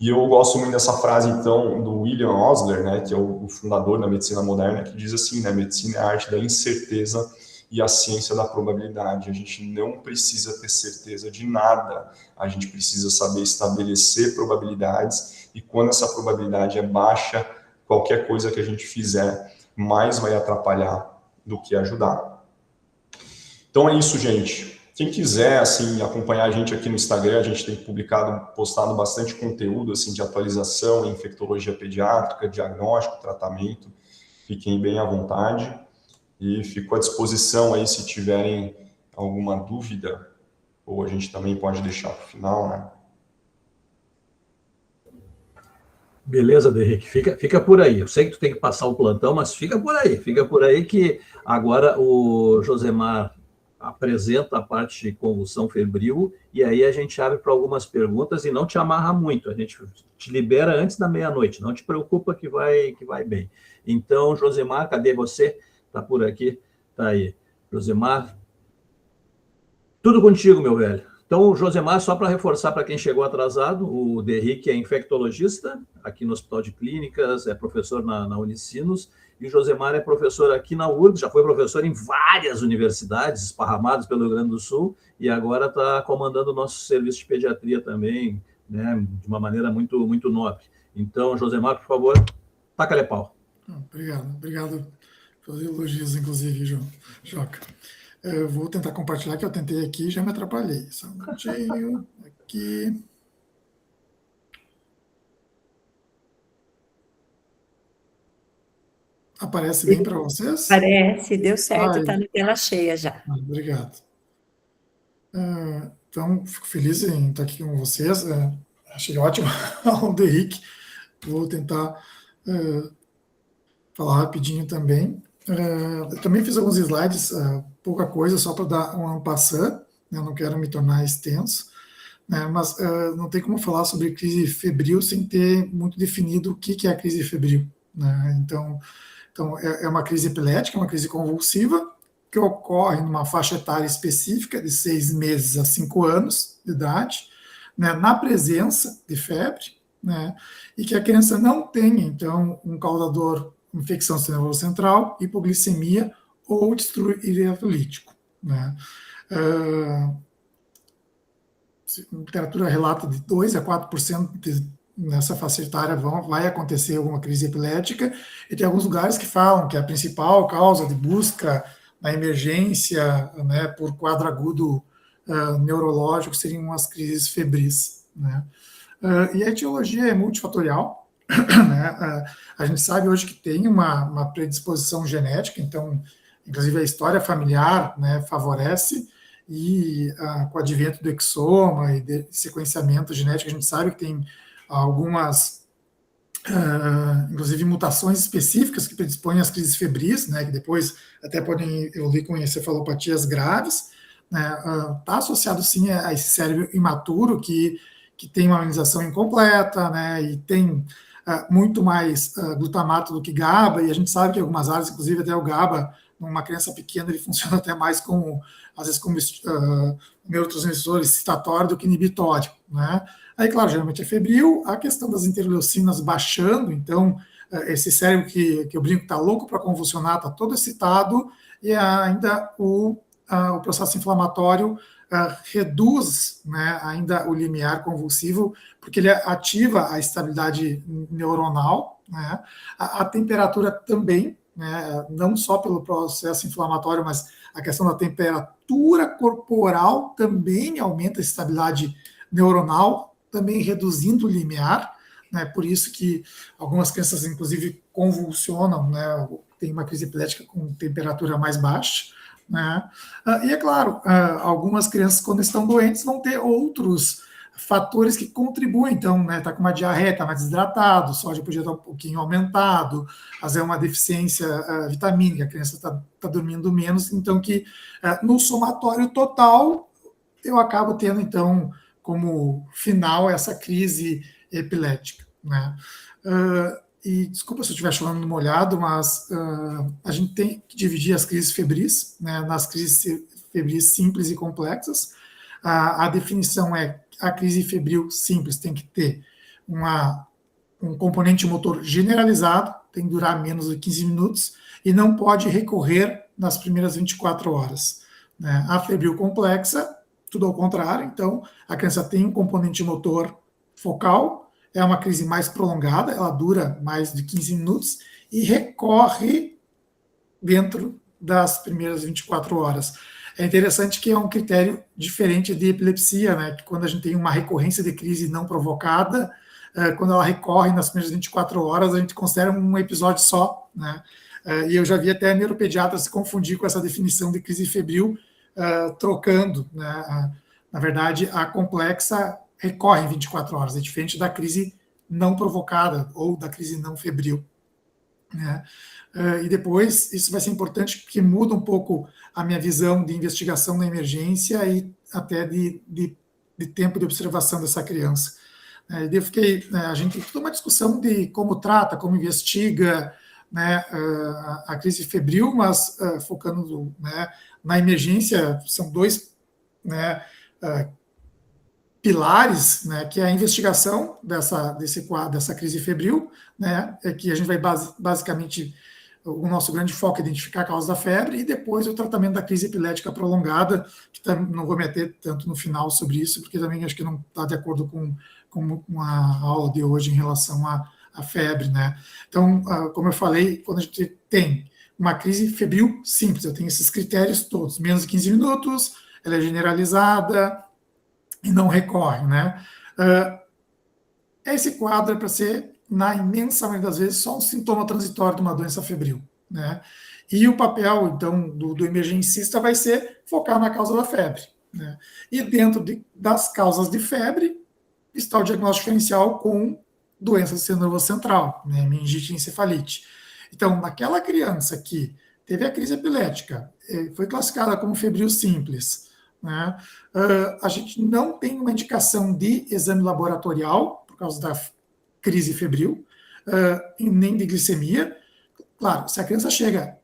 E eu gosto muito dessa frase, então, do William Osler, né, que é o fundador da medicina moderna, que diz assim, né, medicina é a arte da incerteza e a ciência da probabilidade. A gente não precisa ter certeza de nada, a gente precisa saber estabelecer probabilidades, e quando essa probabilidade é baixa, qualquer coisa que a gente fizer mais vai atrapalhar do que ajudar. Então é isso, gente. Quem quiser, assim, acompanhar a gente aqui no Instagram, a gente tem postado bastante conteúdo, assim, de atualização em infectologia pediátrica, diagnóstico, tratamento. Fiquem bem à vontade. E fico à disposição aí se tiverem alguma dúvida, ou a gente também pode deixar para o final, né? Beleza, Derrick, fica por aí. Eu sei que tu tem que passar o plantão, mas fica por aí que agora o Josemar apresenta a parte de convulsão febril e aí a gente abre para algumas perguntas e não te amarra muito, a gente te libera antes da meia-noite, não te preocupa que vai bem. Então, Josemar, cadê você? Tá por aqui? Tá aí. Josemar, tudo contigo, meu velho. Então, o Josemar, só para reforçar para quem chegou atrasado, o Derrick é infectologista aqui no Hospital de Clínicas, é professor na Unicinos, e o Josemar é professor aqui na URGS, já foi professor em várias universidades esparramadas pelo Rio Grande do Sul, e agora está comandando o nosso serviço de pediatria também, né, de uma maneira muito, muito nobre. Então, Josemar, por favor, taca-lhe pau. Obrigado pelos elogios, inclusive, Joca. Eu vou tentar compartilhar, que eu tentei aqui e já me atrapalhei. Só um minutinho, aqui. Aparece bem para vocês? Parece, deu certo, está na tela cheia já. Obrigado. Então, fico feliz em estar aqui com vocês. Achei ótimo o Derrick. Vou tentar falar rapidinho também. Eu também fiz alguns slides, pouca coisa, só para dar um passant, né? Não quero me tornar extenso, né? Mas não tem como falar sobre crise febril sem ter muito definido o que é a crise febril, né? Então é uma crise epilética, uma crise convulsiva, que ocorre numa faixa etária específica de 6 meses a 5 anos de idade, né? Na presença de febre, né? E que a criança não tenha, então, um causador infecção do nervo central, hipoglicemia ou distúrbio eletrolítico, né? A literatura relata de 2 a 4% nessa faixa etária vai acontecer alguma crise epilética, e tem alguns lugares que falam que a principal causa de busca na emergência, né, por quadro agudo neurológico seriam as crises febris, né? E a etiologia é multifatorial, né? A gente sabe hoje que tem uma predisposição genética, então, inclusive a história familiar, né, favorece, e com o advento do exoma e de sequenciamento genético, a gente sabe que tem algumas, inclusive, mutações específicas que predispõem às crises febris, né, que depois até podem evoluir com encefalopatias graves, né. Está associado, sim, a esse cérebro imaturo que tem uma amenização incompleta, né, e tem muito mais glutamato do que GABA, e a gente sabe que em algumas áreas, inclusive até o GABA, numa criança pequena, ele funciona até mais como, às vezes, como neurotransmissor excitatório do que inibitório, né? Aí, claro, geralmente é febril, a questão das interleucinas baixando, então, esse cérebro que eu brinco está louco para convulsionar, está todo excitado, e ainda o processo inflamatório reduz, né, ainda o limiar convulsivo, porque ele ativa a estabilidade neuronal, né? A temperatura também, né, não só pelo processo inflamatório, mas a questão da temperatura corporal também aumenta a estabilidade neuronal, também reduzindo o limiar, né? Por isso que algumas crianças, inclusive, convulsionam, né, tem uma crise epilética com temperatura mais baixa, né? E é claro, algumas crianças, quando estão doentes, vão ter outros fatores que contribuem, então, né, tá com uma diarreia, tá mais desidratado, o sódio podia estar um pouquinho aumentado, fazer uma deficiência vitamínica, a criança tá dormindo menos, então que no somatório total eu acabo tendo, então, como final essa crise epilética, né? E desculpa se eu estiver falando molhado, mas a gente tem que dividir as crises febris, né, nas crises febris simples e complexas. A definição é a crise febril simples tem que ter um componente motor generalizado, tem que durar menos de 15 minutos e não pode recorrer nas primeiras 24 horas. Né? A febril complexa, tudo ao contrário, então a criança tem um componente motor focal, é uma crise mais prolongada, ela dura mais de 15 minutos e recorre dentro das primeiras 24 horas. É interessante que é um critério diferente de epilepsia, né? Que quando a gente tem uma recorrência de crise não provocada, quando ela recorre nas primeiras 24 horas, a gente considera um episódio só, né? E eu já vi até neuropediatras se confundir com essa definição de crise febril, trocando, né? Na verdade, a complexa recorre em 24 horas, é diferente da crise não provocada ou da crise não febril, né? E depois, isso vai ser importante porque muda um pouco a minha visão de investigação na emergência e até de tempo de observação dessa criança. E eu fiquei, a gente tem toda uma discussão de como trata, como investiga, né, a crise febril, mas focando, né, na emergência, são dois, né, pilares, né, que é a investigação dessa crise febril, né, que a gente vai basicamente, o nosso grande foco é identificar a causa da febre, e depois o tratamento da crise epilética prolongada, que não vou meter tanto no final sobre isso, porque também acho que não está de acordo com a aula de hoje em relação à febre, né. Então, como eu falei, quando a gente tem uma crise febril simples, eu tenho esses critérios todos, menos de 15 minutos, ela é generalizada, e não recorre, né? Esse quadro é para ser, na imensa maioria das vezes, só um sintoma transitório de uma doença febril, né? E o papel, então, do emergencista vai ser focar na causa da febre, né? E dentro das causas de febre está o diagnóstico diferencial com doença do sistema nervoso central, né? Meningite e encefalite. Então, naquela criança que teve a crise epilética, foi classificada como febril simples, né? A gente não tem uma indicação de exame laboratorial por causa da crise febril, nem de glicemia. Claro, se a criança chega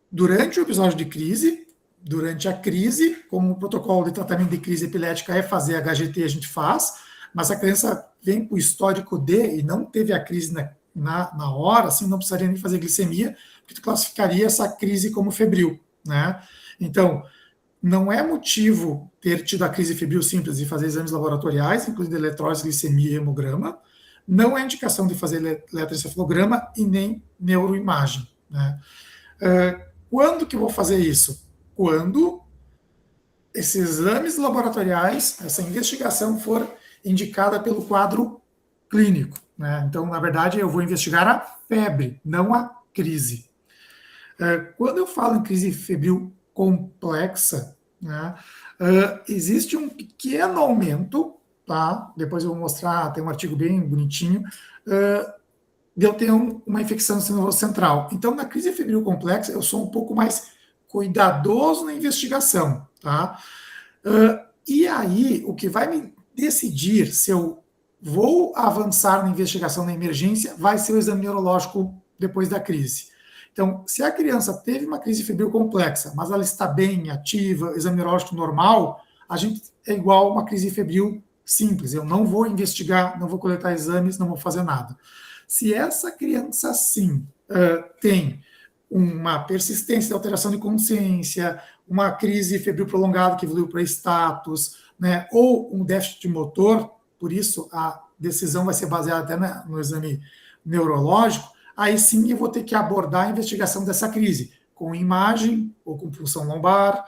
durante o episódio de crise, durante a crise, como o protocolo de tratamento de crise epilética é fazer HGT, a gente faz, mas se a criança vem com o histórico D e não teve a crise na hora, assim, não precisaria nem fazer glicemia, porque tu classificaria essa crise como febril, né? Então, não é motivo ter tido a crise febril simples e fazer exames laboratoriais, incluindo eletrólise, glicemia e hemograma, não é indicação de fazer eletroencefalograma e nem neuroimagem, né? Quando que eu vou fazer isso? Quando esses exames laboratoriais, essa investigação for indicada pelo quadro clínico, né? Então, na verdade, eu vou investigar a febre, não a crise. Quando eu falo em crise febril complexa, né, existe um pequeno aumento, tá? Depois eu vou mostrar, tem um artigo bem bonitinho, de eu ter uma infecção no sistema nervoso central. Então, na crise febril complexa, eu sou um pouco mais cuidadoso na investigação, tá? E aí, o que vai me decidir se eu vou avançar na investigação na emergência vai ser o exame neurológico depois da crise. Então, se a criança teve uma crise febril complexa, mas ela está bem, ativa, exame neurológico normal, a gente é igual a uma crise febril simples. Eu não vou investigar, não vou coletar exames, não vou fazer nada. Se essa criança, sim, tem uma persistência de alteração de consciência, uma crise febril prolongada que evoluiu para status, né, ou um déficit motor, por isso a decisão vai ser baseada até no exame neurológico, aí sim eu vou ter que abordar a investigação dessa crise, com imagem ou com punção lombar,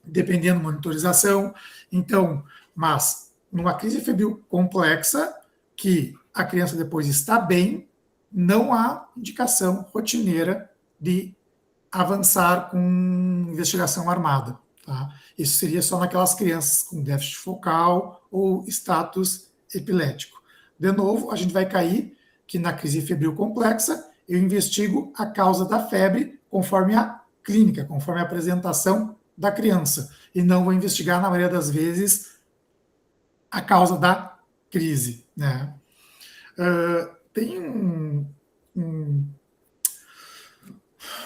dependendo da monitorização. Então, mas numa crise febril complexa, que a criança depois está bem, não há indicação rotineira de avançar com investigação armada, tá? Isso seria só naquelas crianças com déficit focal ou status epilético. De novo, a gente vai cair que na crise febril complexa, eu investigo a causa da febre conforme a clínica, conforme a apresentação da criança, e não vou investigar, na maioria das vezes, a causa da crise, né? Tem um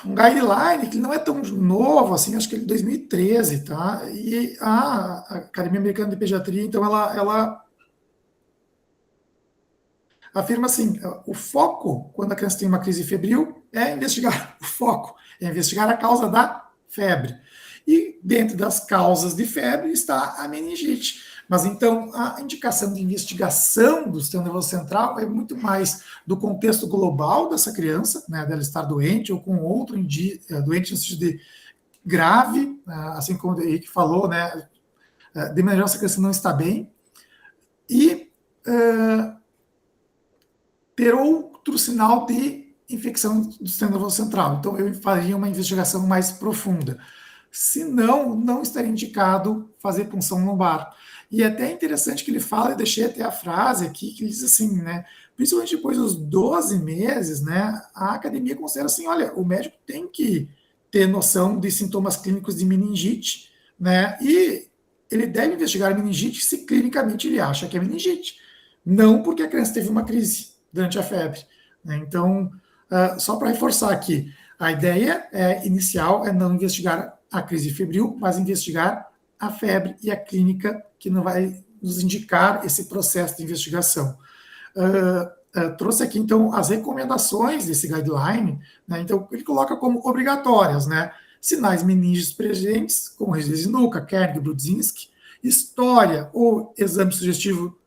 guideline que não é tão novo assim, acho que é de 2013, tá? E a Academia Americana de Pediatria, então, ela afirma assim, o foco, quando a criança tem uma crise febril, é investigar a causa da febre. E dentro das causas de febre está a meningite. Mas então a indicação de investigação do sistema nervoso central é muito mais do contexto global dessa criança, né, dela estar doente ou com outro doente no sentido de grave, assim como o Henrique falou, né, de maneira essa criança não está bem, e ter outro sinal de infecção do sistema nervoso central. Então eu faria uma investigação mais profunda. Se não estaria indicado fazer punção lombar. E é até interessante que ele fala, eu deixei até a frase aqui, que ele diz assim, né, principalmente depois dos 12 meses, né, a academia considera assim, olha, o médico tem que ter noção de sintomas clínicos de meningite, né, e ele deve investigar a meningite se clinicamente ele acha que é meningite, não porque a criança teve uma crise durante a febre, né. Então, só para reforçar aqui, a ideia inicial é não investigar a crise febril, mas investigar a febre e a clínica que não vai nos indicar esse processo de investigação. Trouxe aqui, então, as recomendações desse guideline, né? Então, ele coloca como obrigatórias, né? Sinais meningos presentes, como rigidez de nuca, Kernig, Brudzinski, história ou exame sugestivo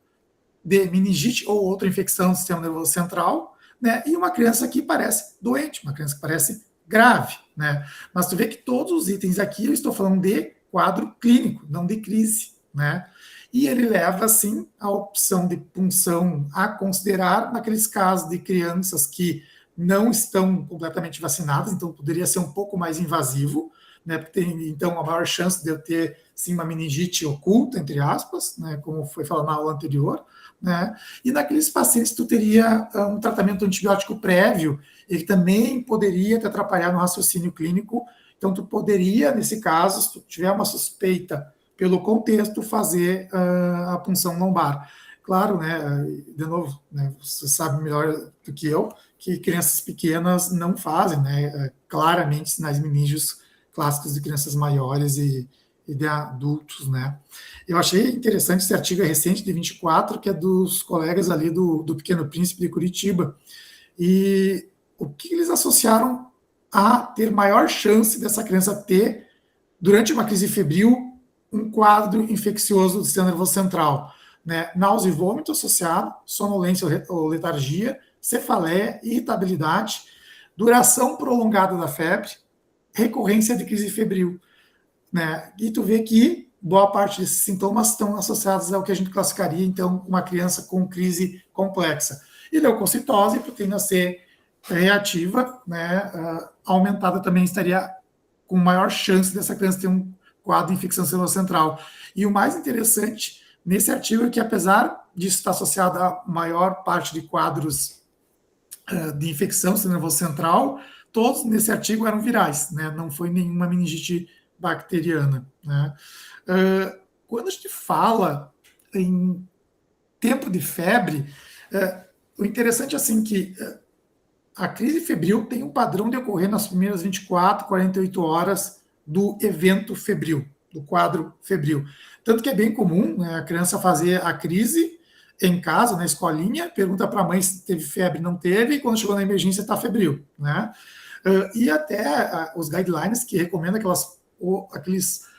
de meningite ou outra infecção do sistema nervoso central, né? E uma criança que parece doente, uma criança que parece grave, né? Mas tu vê que todos os itens aqui eu estou falando de quadro clínico, não de crise, né? E ele leva, assim, a opção de punção a considerar naqueles casos de crianças que não estão completamente vacinadas, então poderia ser um pouco mais invasivo, né? Porque tem, então, a maior chance de eu ter, sim, uma meningite oculta, entre aspas, né? Como foi falado na aula anterior, né? E naqueles pacientes tu teria um tratamento antibiótico prévio, ele também poderia te atrapalhar no raciocínio clínico. Então, tu poderia, nesse caso, se tu tiver uma suspeita pelo contexto, fazer a punção lombar. Claro, né, de novo, né, você sabe melhor do que eu, que crianças pequenas não fazem, né, claramente sinais meningios clássicos de crianças maiores e de adultos, né. Eu achei interessante esse artigo recente, de 24, que é dos colegas ali do Pequeno Príncipe de Curitiba, e o que eles associaram a ter maior chance dessa criança ter, durante uma crise febril, um quadro infeccioso do sistema nervoso central, né? Náusea e vômito associado, sonolência ou letargia, cefaleia, irritabilidade, duração prolongada da febre, recorrência de crise febril, né? E tu vê que boa parte desses sintomas estão associados ao que a gente classificaria, então, uma criança com crise complexa. E leucocitose, proteína C reativa, né, aumentada também estaria com maior chance dessa criança ter um quadro de infecção celular central. E o mais interessante nesse artigo é que, apesar disso estar associado a maior parte de quadros de infecção nervoso central, todos nesse artigo eram virais, né? Não foi nenhuma meningite bacteriana, né? Quando a gente fala em tempo de febre, o interessante é assim que a crise febril tem um padrão de ocorrer nas primeiras 24, 48 horas do evento febril, do quadro febril. Tanto que é bem comum, né, a criança fazer a crise em casa, na escolinha, pergunta para a mãe se teve febre, não teve, e quando chegou na emergência está febril, né? E até os guidelines que recomendam aqueles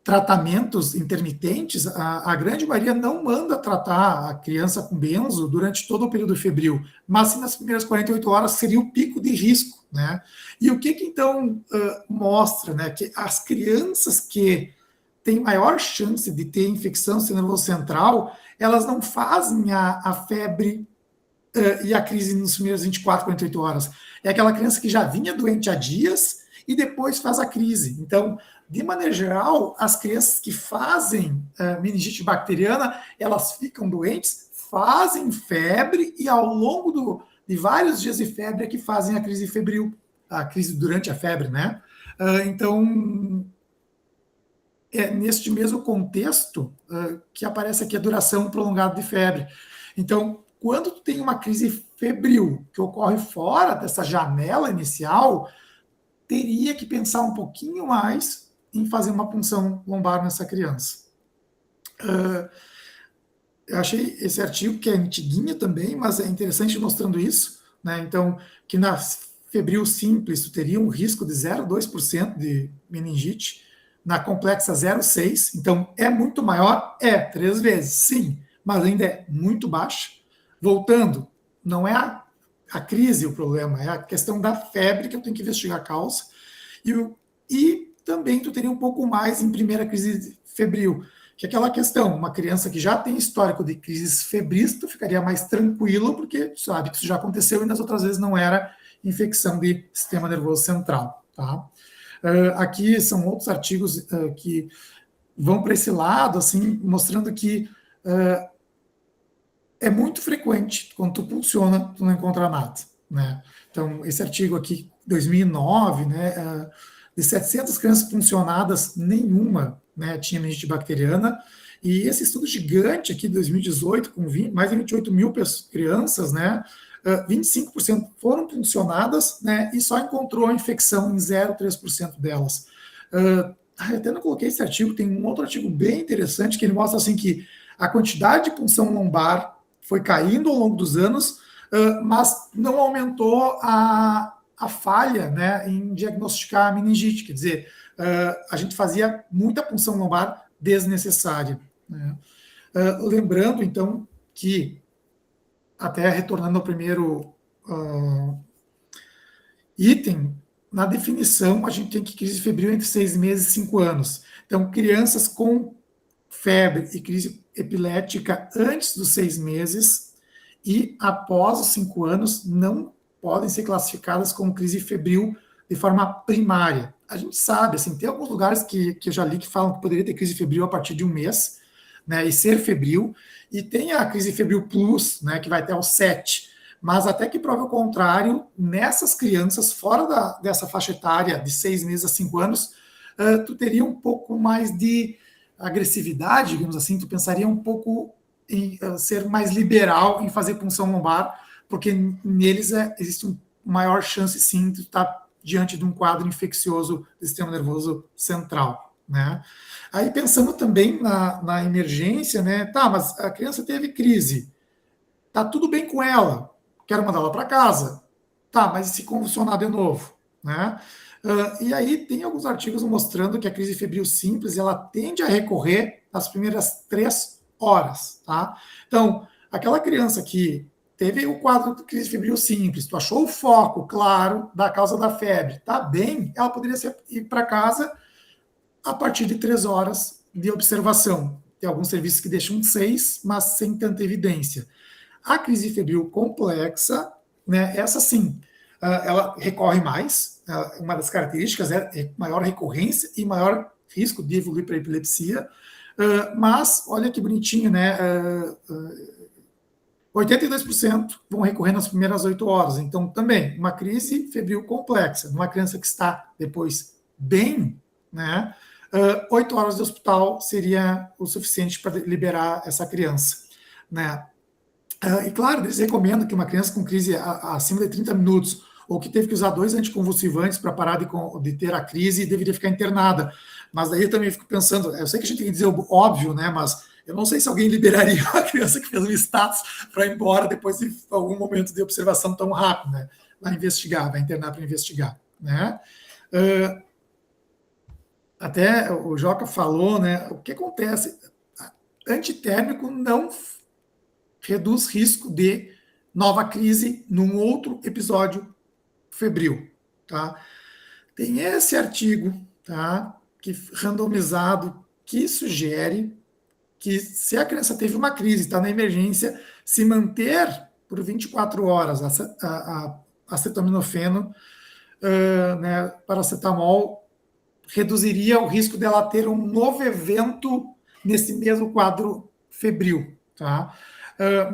tratamentos intermitentes, a grande maioria não manda tratar a criança com benzo durante todo o período febril, mas sim nas primeiras 48 horas seria o pico de risco, né? E o que então mostra, né, que as crianças que têm maior chance de ter infecção nervoso central, elas não fazem a febre e a crise nas primeiras 24, 48 horas. É aquela criança que já vinha doente há dias e depois faz a crise. Então, de maneira geral, as crianças que fazem meningite bacteriana, elas ficam doentes, fazem febre e ao longo de vários dias de febre é que fazem a crise febril, a crise durante a febre, né? Então, é neste mesmo contexto que aparece aqui a duração prolongada de febre. Então, quando tu tem uma crise febril que ocorre fora dessa janela inicial, teria que pensar um pouquinho mais em fazer uma punção lombar nessa criança. Eu achei esse artigo, que é antiguinho também, mas é interessante mostrando isso, né? Então, que na febril simples, tu teria um risco de 0,2% de meningite, na complexa 0,6%, então é muito maior? 3 vezes, sim, mas ainda é muito baixa. Voltando, não é a crise o problema, é a questão da febre que eu tenho que investigar a causa, e também tu teria um pouco mais em primeira crise febril, que é aquela questão, uma criança que já tem histórico de crises febris, tu ficaria mais tranquilo, porque tu sabe que isso já aconteceu e nas outras vezes não era infecção de sistema nervoso central, tá? Aqui são outros artigos que vão para esse lado, assim, mostrando que é muito frequente, quando tu pulsiona, tu não encontra nada, né? Então, esse artigo aqui, 2009, né, de 700 crianças puncionadas, nenhuma, né, tinha meningite bacteriana, e esse estudo gigante aqui, de 2018, com mais de 28 mil crianças, né, 25% foram puncionadas, né, e só encontrou infecção em 0,3% delas. Eu até não coloquei esse artigo, tem um outro artigo bem interessante, que ele mostra assim que a quantidade de punção lombar foi caindo ao longo dos anos, mas não aumentou a falha, né, em diagnosticar a meningite, quer dizer, a gente fazia muita punção lombar desnecessária, né? Lembrando, então, que, até retornando ao primeiro item, na definição, a gente tem que crise febril entre 6 meses e 5 anos. Então, crianças com febre e crise epilética antes dos 6 meses e após os 5 anos não podem ser classificadas como crise febril de forma primária. A gente sabe, assim, tem alguns lugares que eu já li que falam que poderia ter crise febril a partir de 1 mês, né, e ser febril, e tem a crise febril plus, né, que vai até aos 7, mas até que prove o contrário, nessas crianças, fora dessa faixa etária de 6 meses a 5 anos, tu teria um pouco mais de agressividade, digamos assim, tu pensaria um pouco em ser mais liberal em fazer punção lombar, porque neles existe uma maior chance, sim, de estar diante de um quadro infeccioso do sistema nervoso central, né? Aí, pensando também na emergência, né? Tá, mas a criança teve crise, tá tudo bem com ela, quero mandá-la para casa, tá, mas e se convulsionar de novo, né? E aí tem alguns artigos mostrando que a crise febril simples, ela tende a recorrer nas primeiras 3 horas, tá? Então, aquela criança que teve o quadro de crise febril simples, tu achou o foco, claro, da causa da febre, tá bem, ela poderia ir para casa a partir de 3 horas de observação. Tem alguns serviços que deixam 6, mas sem tanta evidência. A crise febril complexa, né, essa sim, ela recorre mais, uma das características é maior recorrência e maior risco de evoluir para epilepsia, mas, olha que bonitinho, né, 82% vão recorrer nas primeiras 8 horas. Então, também, uma crise febril complexa, numa criança que está depois bem, né, 8 horas de hospital seria o suficiente para liberar essa criança, né. E claro, eles recomendam que uma criança com crise acima de 30 minutos, ou que teve que usar 2 anticonvulsivantes para parar de ter a crise, deveria ficar internada. Mas daí eu também fico pensando, eu sei que a gente tem que dizer o óbvio, né, mas eu não sei se alguém liberaria uma criança que fez um status para ir embora depois de algum momento de observação tão rápido, né? Vai investigar, vai internar para investigar, né? Até o Joca falou, né? O que acontece? Antitérmico não reduz risco de nova crise num outro episódio febril, tá? Tem esse artigo, tá? Que randomizado que sugere que se a criança teve uma crise, está na emergência, se manter por 24 horas acetaminofeno, né, paracetamol, reduziria o risco dela ter um novo evento nesse mesmo quadro febril, tá?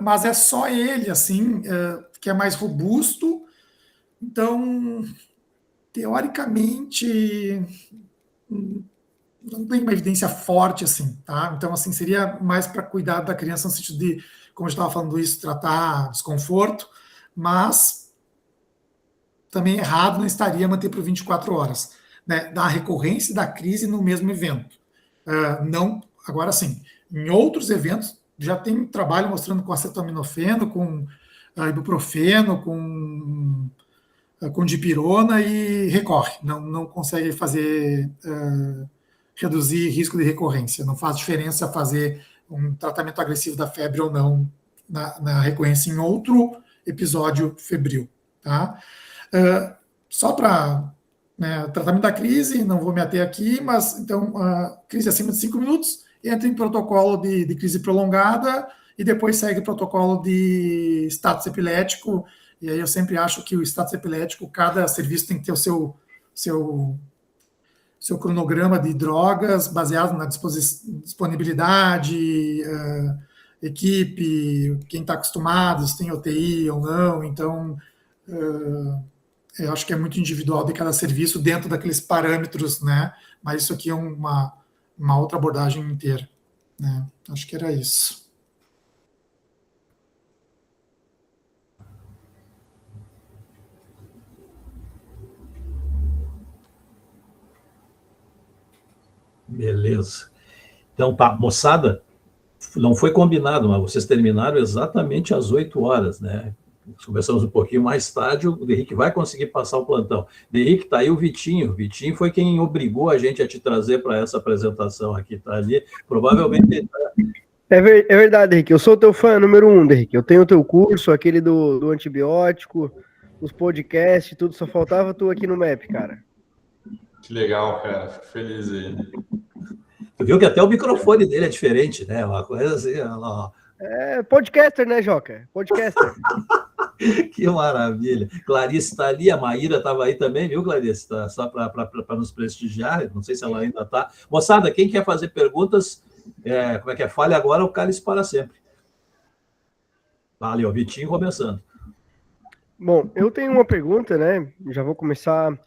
Mas é só ele, assim, que é mais robusto, então, teoricamente, não tem uma evidência forte assim, tá? Então, assim, seria mais para cuidar da criança no sentido de, como eu estava falando isso, tratar desconforto, mas também errado não estaria manter por 24 horas, né? Da recorrência da crise no mesmo evento. Não, agora sim, em outros eventos, já tem trabalho mostrando com acetaminofeno, com ibuprofeno, com dipirona e recorre, não consegue fazer... reduzir risco de recorrência. Não faz diferença fazer um tratamento agressivo da febre ou não na recorrência em outro episódio febril. Tá? Só para tratamento da crise, não vou me ater aqui, mas então, crise acima de 5 minutos, entra em protocolo de crise prolongada e depois segue o protocolo de status epilético. E aí eu sempre acho que o status epilético, cada serviço tem que ter o seu cronograma de drogas baseado na disponibilidade, equipe, quem está acostumado, se tem UTI ou não. Então, eu acho que é muito individual de cada serviço dentro daqueles parâmetros, né? Mas isso aqui é uma outra abordagem inteira, né? Acho que era isso. Beleza. Então tá, moçada, não foi combinado, mas vocês terminaram exatamente às 8 horas, né? Começamos um pouquinho mais tarde, o Henrique vai conseguir passar o plantão. Henrique, tá aí o Vitinho. Vitinho foi quem obrigou a gente a te trazer para essa apresentação aqui, tá ali. Provavelmente... É verdade, Henrique. Eu sou teu fã número 1, Henrique. Eu tenho o teu curso, aquele do antibiótico, os podcasts, tudo. Só faltava tu aqui no MEP, cara. Que legal, cara. Fico feliz aí. Tu viu que até o microfone dele é diferente, né? Uma coisa assim, ó. É podcaster, né, Joca? Podcaster. Que maravilha. Clarice está ali, a Maíra estava aí também, viu, Clarice? Tá, só para nos prestigiar, não sei se ela ainda está. Moçada, quem quer fazer perguntas, como é que é? Fale agora ou cale-se para sempre. Valeu, Vitinho começando. Bom, eu tenho uma pergunta, né? Já vou começar...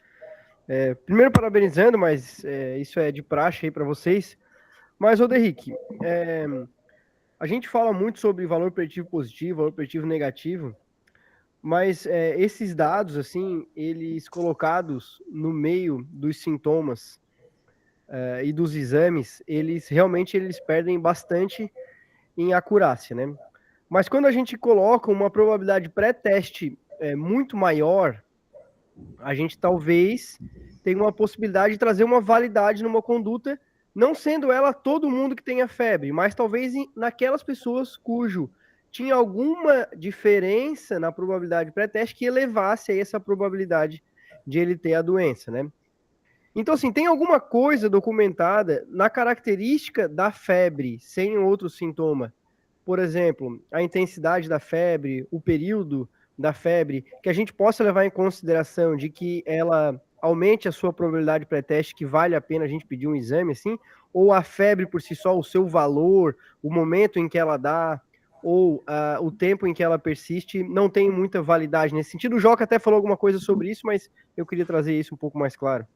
primeiro parabenizando, mas isso é de praxe aí para vocês. Mas, ô Henrique, a gente fala muito sobre valor preditivo positivo, valor preditivo negativo, mas esses dados, assim, eles colocados no meio dos sintomas e dos exames, eles realmente perdem bastante em acurácia, né? Mas quando a gente coloca uma probabilidade pré-teste muito maior, a gente talvez tenha uma possibilidade de trazer uma validade numa conduta não sendo ela todo mundo que tenha febre, mas talvez naquelas pessoas cujo tinha alguma diferença na probabilidade pré-teste que elevasse aí essa probabilidade de ele ter a doença, né? Então, assim, tem alguma coisa documentada na característica da febre sem outro sintoma? Por exemplo, a intensidade da febre, o período da febre, que a gente possa levar em consideração de que ela aumente a sua probabilidade pré-teste, que vale a pena a gente pedir um exame, assim, ou a febre por si só, o seu valor, o momento em que ela dá, ou o tempo em que ela persiste, não tem muita validade nesse sentido. O Joca até falou alguma coisa sobre isso, mas eu queria trazer isso um pouco mais claro.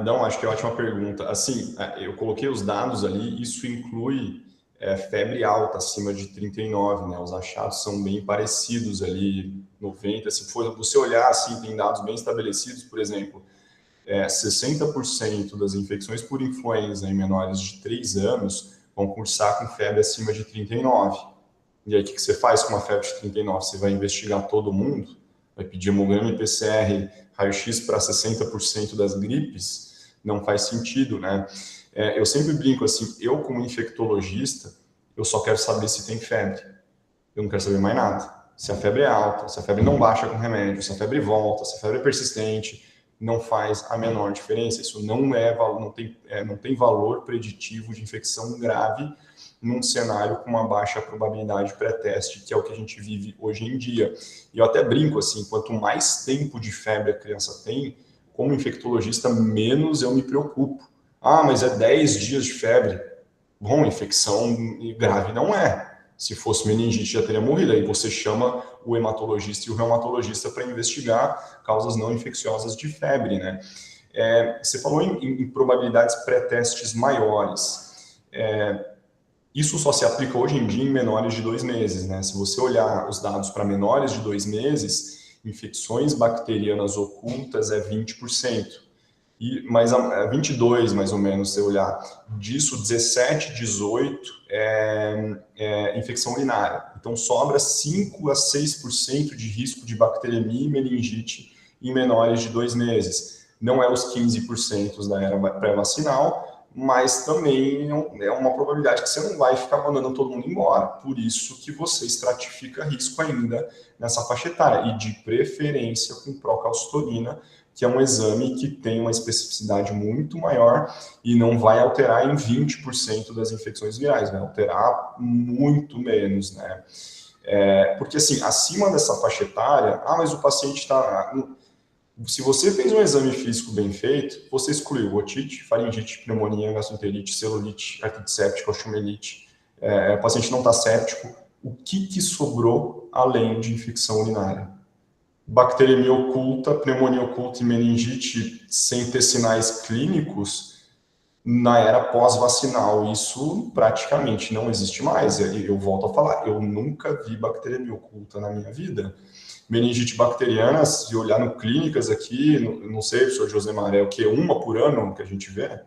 Não, acho que é uma ótima pergunta. Assim, eu coloquei os dados ali, isso inclui febre alta, acima de 39, né? Os achados são bem parecidos ali, 90. Se for você olhar, assim, tem dados bem estabelecidos, por exemplo, 60% das infecções por influenza em menores de 3 anos vão cursar com febre acima de 39. E aí, o que você faz com uma febre de 39? Você vai investigar todo mundo? Vai pedir hemograma e PCR, raio-x para 60% das gripes? Não faz sentido, né? Eu sempre brinco assim, eu como infectologista, eu só quero saber se tem febre. Eu não quero saber mais nada. Se a febre é alta, se a febre não baixa com remédio, se a febre volta, se a febre é persistente, não faz a menor diferença. Isso não tem valor preditivo de infecção grave num cenário com uma baixa probabilidade pré-teste, que é o que a gente vive hoje em dia. E eu até brinco assim, quanto mais tempo de febre a criança tem, como infectologista, menos eu me preocupo. Ah, mas é 10 dias de febre. Bom, infecção grave não é. Se fosse meningite, já teria morrido. Aí você chama o hematologista e o reumatologista para investigar causas não infecciosas de febre, né? Você falou em probabilidades pré-testes maiores. Isso só se aplica hoje em dia em menores de 2 meses, né? Se você olhar os dados para menores de 2 meses, infecções bacterianas ocultas é 20%. Mas 22, mais ou menos, se eu olhar. Disso, 17, 18 é infecção urinária. Então, sobra 5 a 6% de risco de bacteremia e meningite em menores de 2 meses. Não é os 15% da era pré-vacinal, mas também é uma probabilidade que você não vai ficar mandando todo mundo embora. Por isso que você estratifica risco ainda nessa faixa etária. E de preferência com procalcitonina, que é um exame que tem uma especificidade muito maior e não vai alterar em 20% das infecções virais, vai alterar muito menos, né? Porque, assim, acima dessa faixa etária, mas o paciente está... Se você fez um exame físico bem feito, você excluiu otite, faringite, pneumonia, gastroenterite, celulite, artrite séptica, osteomielite, o paciente não está séptico, o que sobrou além de infecção urinária? Bacteremia oculta, pneumonia oculta e meningite sem ter sinais clínicos na era pós-vacinal. Isso praticamente não existe mais. Eu volto a falar, eu nunca vi bacteremia oculta na minha vida. Meningite bacteriana, se olhar no clínicas aqui, não sei, professor José Maré, o que? Uma por ano que a gente vê?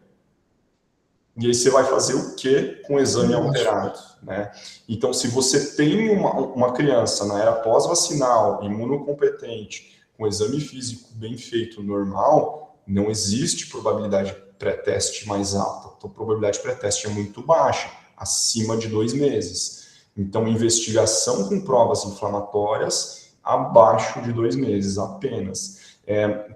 E aí você vai fazer o quê com o exame alterado, né? Então, se você tem uma criança na era pós-vacinal, imunocompetente, com exame físico bem feito, normal, não existe probabilidade pré-teste mais alta. Então, a probabilidade pré-teste é muito baixa, acima de 2 meses. Então, investigação com provas inflamatórias abaixo de 2 meses apenas.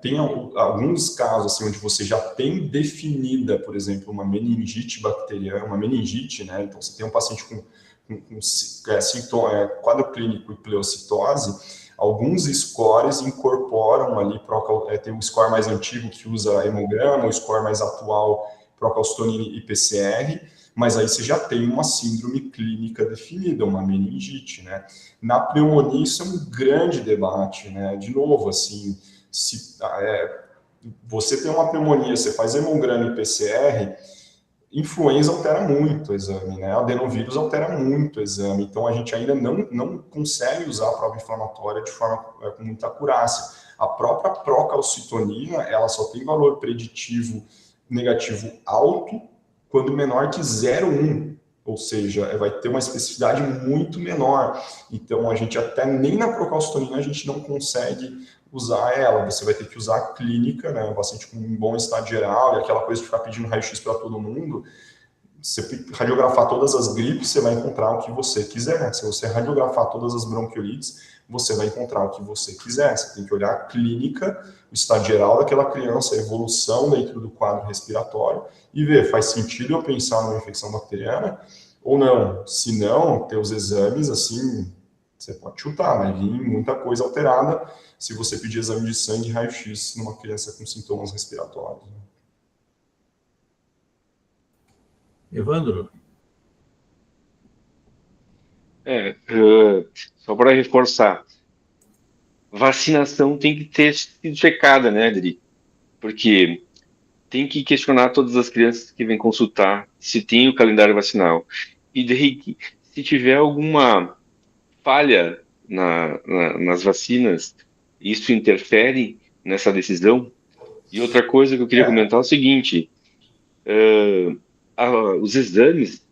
Tem alguns casos assim, onde você já tem definida, por exemplo, uma meningite bacteriana, uma meningite, né? Então, você tem um paciente com quadro clínico e pleocitose, alguns scores incorporam ali, tem o score mais antigo que usa hemograma, o score mais atual, procalcitonina e PCR, mas aí você já tem uma síndrome clínica definida, uma meningite, né? Na pneumonia, isso é um grande debate, né? De novo, assim, se você tem uma pneumonia, você faz hemograma e PCR, influenza altera muito o exame, né? Adenovírus altera muito o exame, então a gente ainda não consegue usar a prova inflamatória de forma com muita acurácia. A própria procalcitonina, ela só tem valor preditivo negativo alto quando menor que 0,1, ou seja, vai ter uma especificidade muito menor. Então, a gente até nem na procalcitonina a gente não consegue usar ela, você vai ter que usar a clínica, né, o paciente com um bom estado geral, e aquela coisa de ficar pedindo raio-x para todo mundo. Se radiografar todas as gripes, você vai encontrar o que você quiser. Se você radiografar todas as bronquiolites, você vai encontrar o que você quiser. Você tem que olhar a clínica, o estado geral daquela criança, a evolução dentro do quadro respiratório e ver, faz sentido eu pensar numa infecção bacteriana ou não. Se não, ter os exames, assim, você pode chutar, vai vir muita coisa alterada se você pedir exame de sangue e raio-x numa criança com sintomas respiratórios. Evandro? Só para reforçar, vacinação tem que ter sido checada, né, Adri? Porque tem que questionar todas as crianças que vêm consultar se tem o calendário vacinal. E daí, se tiver alguma falha nas vacinas, isso interfere nessa decisão? E outra coisa que eu queria comentar é o seguinte, os exames,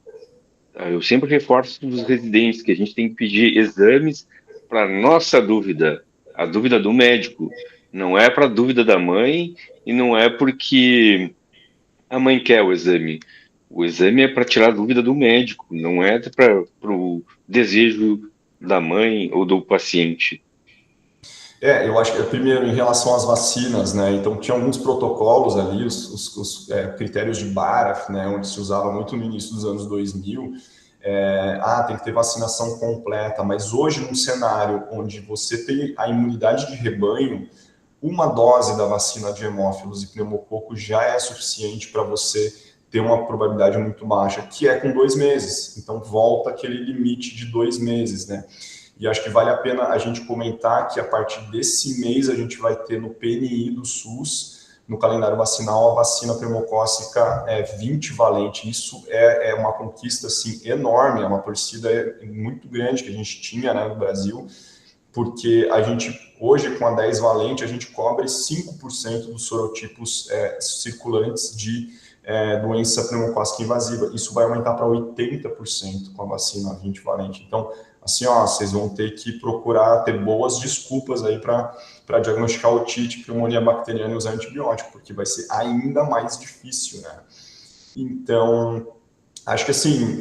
eu sempre reforço para os residentes que a gente tem que pedir exames para nossa dúvida, a dúvida do médico. Não é para a dúvida da mãe e não é porque a mãe quer o exame. O exame é para tirar a dúvida do médico, não é para o desejo da mãe ou do paciente. Eu acho que, primeiro, em relação às vacinas, né, então tinha alguns protocolos ali, os critérios de BARAF, né, onde se usava muito no início dos anos 2000, tem que ter vacinação completa, mas hoje, num cenário onde você tem a imunidade de rebanho, uma dose da vacina de hemófilos e pneumococo já é suficiente para você ter uma probabilidade muito baixa, que é com 2 meses. Então, volta aquele limite de 2 meses, né? E acho que vale a pena a gente comentar que a partir desse mês a gente vai ter no PNI do SUS, no calendário vacinal, a vacina pneumocócica 20 valente. Isso é uma conquista assim, enorme, é uma torcida muito grande que a gente tinha, né, no Brasil, porque a gente, hoje, com a 10 valente, a gente cobre 5% dos sorotipos circulantes de doença pneumocócica invasiva. Isso vai aumentar para 80% com a vacina 20 valente. Então, assim, vocês vão ter que procurar ter boas desculpas aí para diagnosticar otite, pneumonia bacteriana e usar antibiótico, porque vai ser ainda mais difícil, né? Então, acho que assim,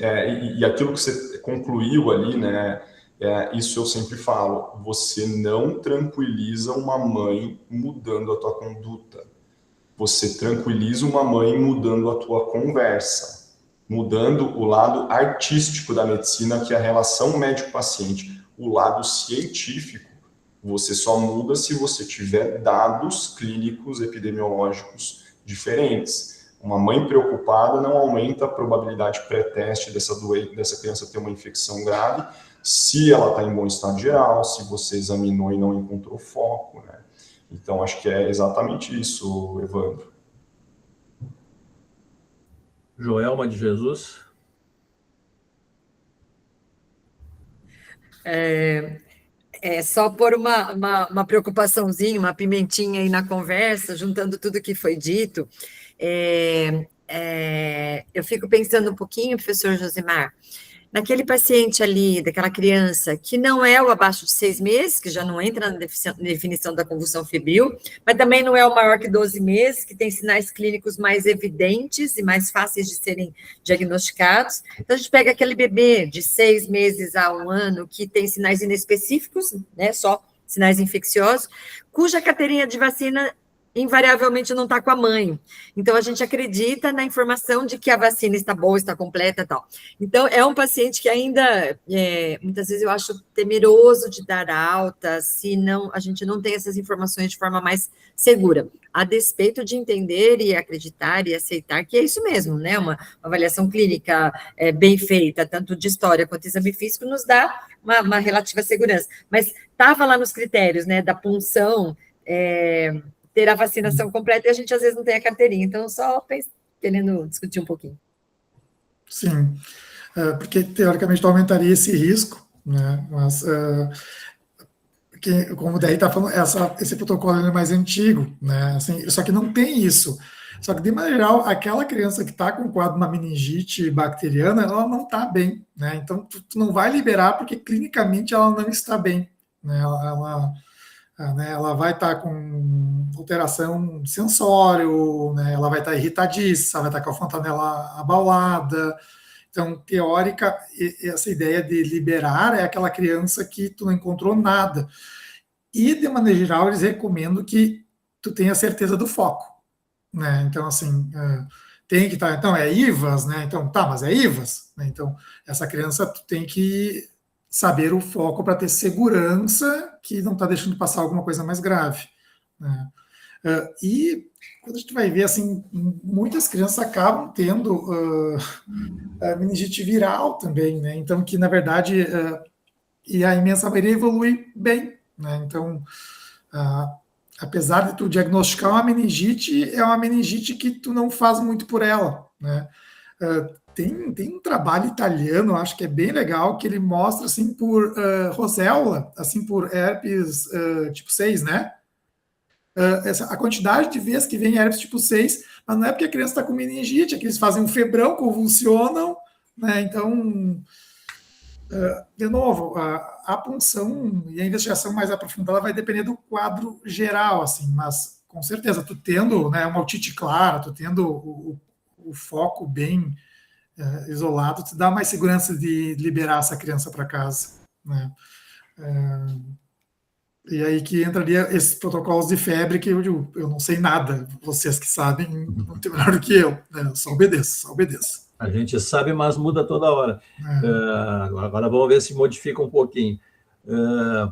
e aquilo que você concluiu ali, né, isso eu sempre falo, você não tranquiliza uma mãe mudando a tua conduta, você tranquiliza uma mãe mudando a tua conversa, mudando o lado artístico da medicina, que é a relação médico-paciente. O lado científico, você só muda se você tiver dados clínicos epidemiológicos diferentes. Uma mãe preocupada não aumenta a probabilidade pré-teste dessa criança ter uma infecção grave, se ela está em bom estado geral, se você examinou e não encontrou foco, né? Então, acho que é exatamente isso, Evandro. Joelma de Jesus. Só por uma preocupaçãozinha, uma pimentinha aí na conversa, juntando tudo que foi dito, eu fico pensando um pouquinho, professor Josimar, naquele paciente ali, daquela criança, que não é o abaixo de 6 meses, que já não entra na definição da convulsão febril, mas também não é o maior que 12 meses, que tem sinais clínicos mais evidentes e mais fáceis de serem diagnosticados. Então, a gente pega aquele bebê de 6 meses a 1 ano, que tem sinais inespecíficos, né, só sinais infecciosos, cuja carteirinha de vacina invariavelmente não está com a mãe. Então, a gente acredita na informação de que a vacina está boa, está completa e tal. Então, é um paciente que ainda, muitas vezes eu acho temeroso de dar alta, se não, a gente não tem essas informações de forma mais segura, a despeito de entender e acreditar e aceitar que é isso mesmo, né? Uma avaliação clínica bem feita, tanto de história quanto exame físico, nos dá uma relativa segurança. Mas estava lá nos critérios, né, da punção, ter a vacinação completa, e a gente às vezes não tem a carteirinha, então só querendo discutir um pouquinho. Sim, porque teoricamente aumentaria esse risco, né? Mas, como o Daí está falando, esse protocolo é mais antigo, né? Assim, só que não tem isso. Só que, de maneira geral, aquela criança que está com quadro de uma meningite bacteriana, ela não está bem, né? Então, tu não vai liberar porque clinicamente ela não está bem, né? né, ela vai estar com alteração de sensório, né, ela vai estar irritadiça, vai estar com a fontanela abaulada. Então, teórica, essa ideia de liberar é aquela criança que tu não encontrou nada. E, de maneira geral, eles recomendam que tu tenha certeza do foco, né? Então, assim, tem que estar... Então, é IVAS, né? Então, tá, mas é IVAS, né? Então, essa criança tu tem que saber o foco para ter segurança que não está deixando passar alguma coisa mais grave, né? E quando a gente vai ver, assim, muitas crianças acabam tendo a meningite viral também, né? Então, que na verdade, e a imensa maioria evolui bem, né? Então, apesar de tu diagnosticar uma meningite, é uma meningite que tu não faz muito por ela, né? Tem um trabalho italiano, acho que é bem legal, que ele mostra, assim, por roséola, assim, por herpes tipo 6, né? A quantidade de vezes que vem herpes tipo 6, mas não é porque a criança está com meningite, é que eles fazem um febrão, convulsionam, né? Então, de novo, a punção e a investigação mais aprofundada vai depender do quadro geral, assim, mas com certeza, tu tendo, né, uma otite clara, tu tendo o foco bem isolado, te dá mais segurança de liberar essa criança para casa, né? E aí que entraria esses protocolos de febre que eu não sei nada, vocês que sabem muito melhor do que eu, né? Só obedeço. A gente sabe, mas muda toda hora. Agora vamos ver se modifica um pouquinho.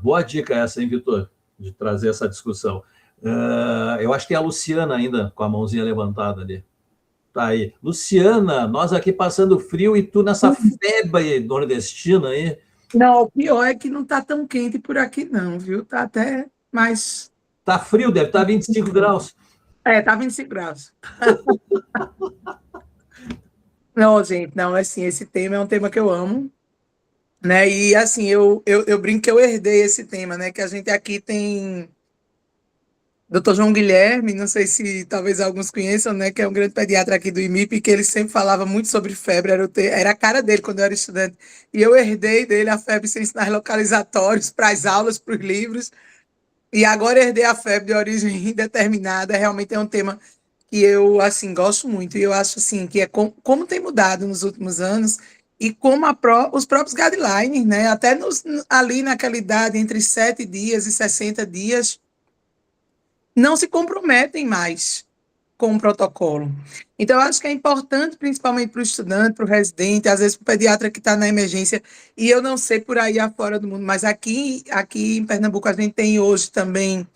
Boa dica essa, hein, Vitor, de trazer essa discussão. Eu acho que é a Luciana ainda, com a mãozinha levantada ali. Tá aí. Luciana, nós aqui passando frio e tu nessa febre nordestina aí. Não, o pior é que não está tão quente por aqui, não, viu? Está até mais. Tá frio, deve estar 25 graus. Tá 25 graus. Não, gente, não, assim, esse tema é um tema que eu amo, né? E, assim, eu brinco que eu herdei esse tema, né? Que a gente aqui tem Dr. João Guilherme, não sei se talvez alguns conheçam, né? Que é um grande pediatra aqui do IMIP, que ele sempre falava muito sobre febre, era a cara dele quando eu era estudante. E eu herdei dele a febre sem sinais localizatórios para as aulas, para os livros. E agora herdei a febre de origem indeterminada. Realmente é um tema que eu, assim, gosto muito. E eu acho, assim, que é como tem mudado nos últimos anos e como os próprios guidelines, né? Até ali naquela idade, entre 7 dias e 60 dias, não se comprometem mais com o protocolo. Então, eu acho que é importante, principalmente para o estudante, para o residente, às vezes para o pediatra que está na emergência, e eu não sei por aí afora do mundo, mas aqui em Pernambuco a gente tem hoje também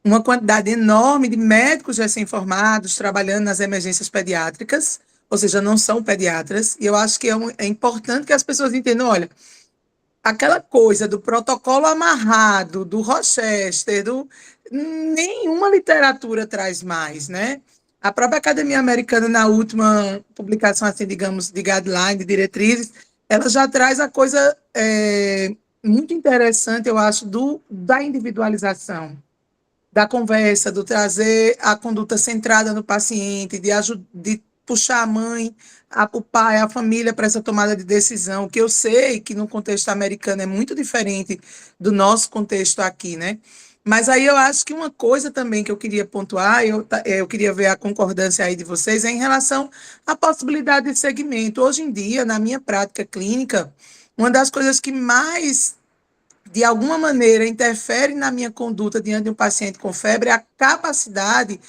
uma quantidade enorme de médicos recém-formados trabalhando nas emergências pediátricas, ou seja, não são pediatras, e eu acho que é importante que as pessoas entendam, olha, aquela coisa do protocolo amarrado, do Rochester, nenhuma literatura traz mais, né? A própria Academia Americana, na última publicação, assim, digamos, de guideline, de diretrizes, ela já traz a coisa muito interessante, eu acho, da individualização, da conversa, do trazer a conduta centrada no paciente, de puxar a mãe, o pai, a família para essa tomada de decisão, que eu sei que no contexto americano é muito diferente do nosso contexto aqui, né? Mas aí eu acho que uma coisa também que eu queria pontuar, eu queria ver a concordância aí de vocês, é em relação à possibilidade de segmento. Hoje em dia, na minha prática clínica, uma das coisas que mais, de alguma maneira, interfere na minha conduta diante de um paciente com febre é a capacidade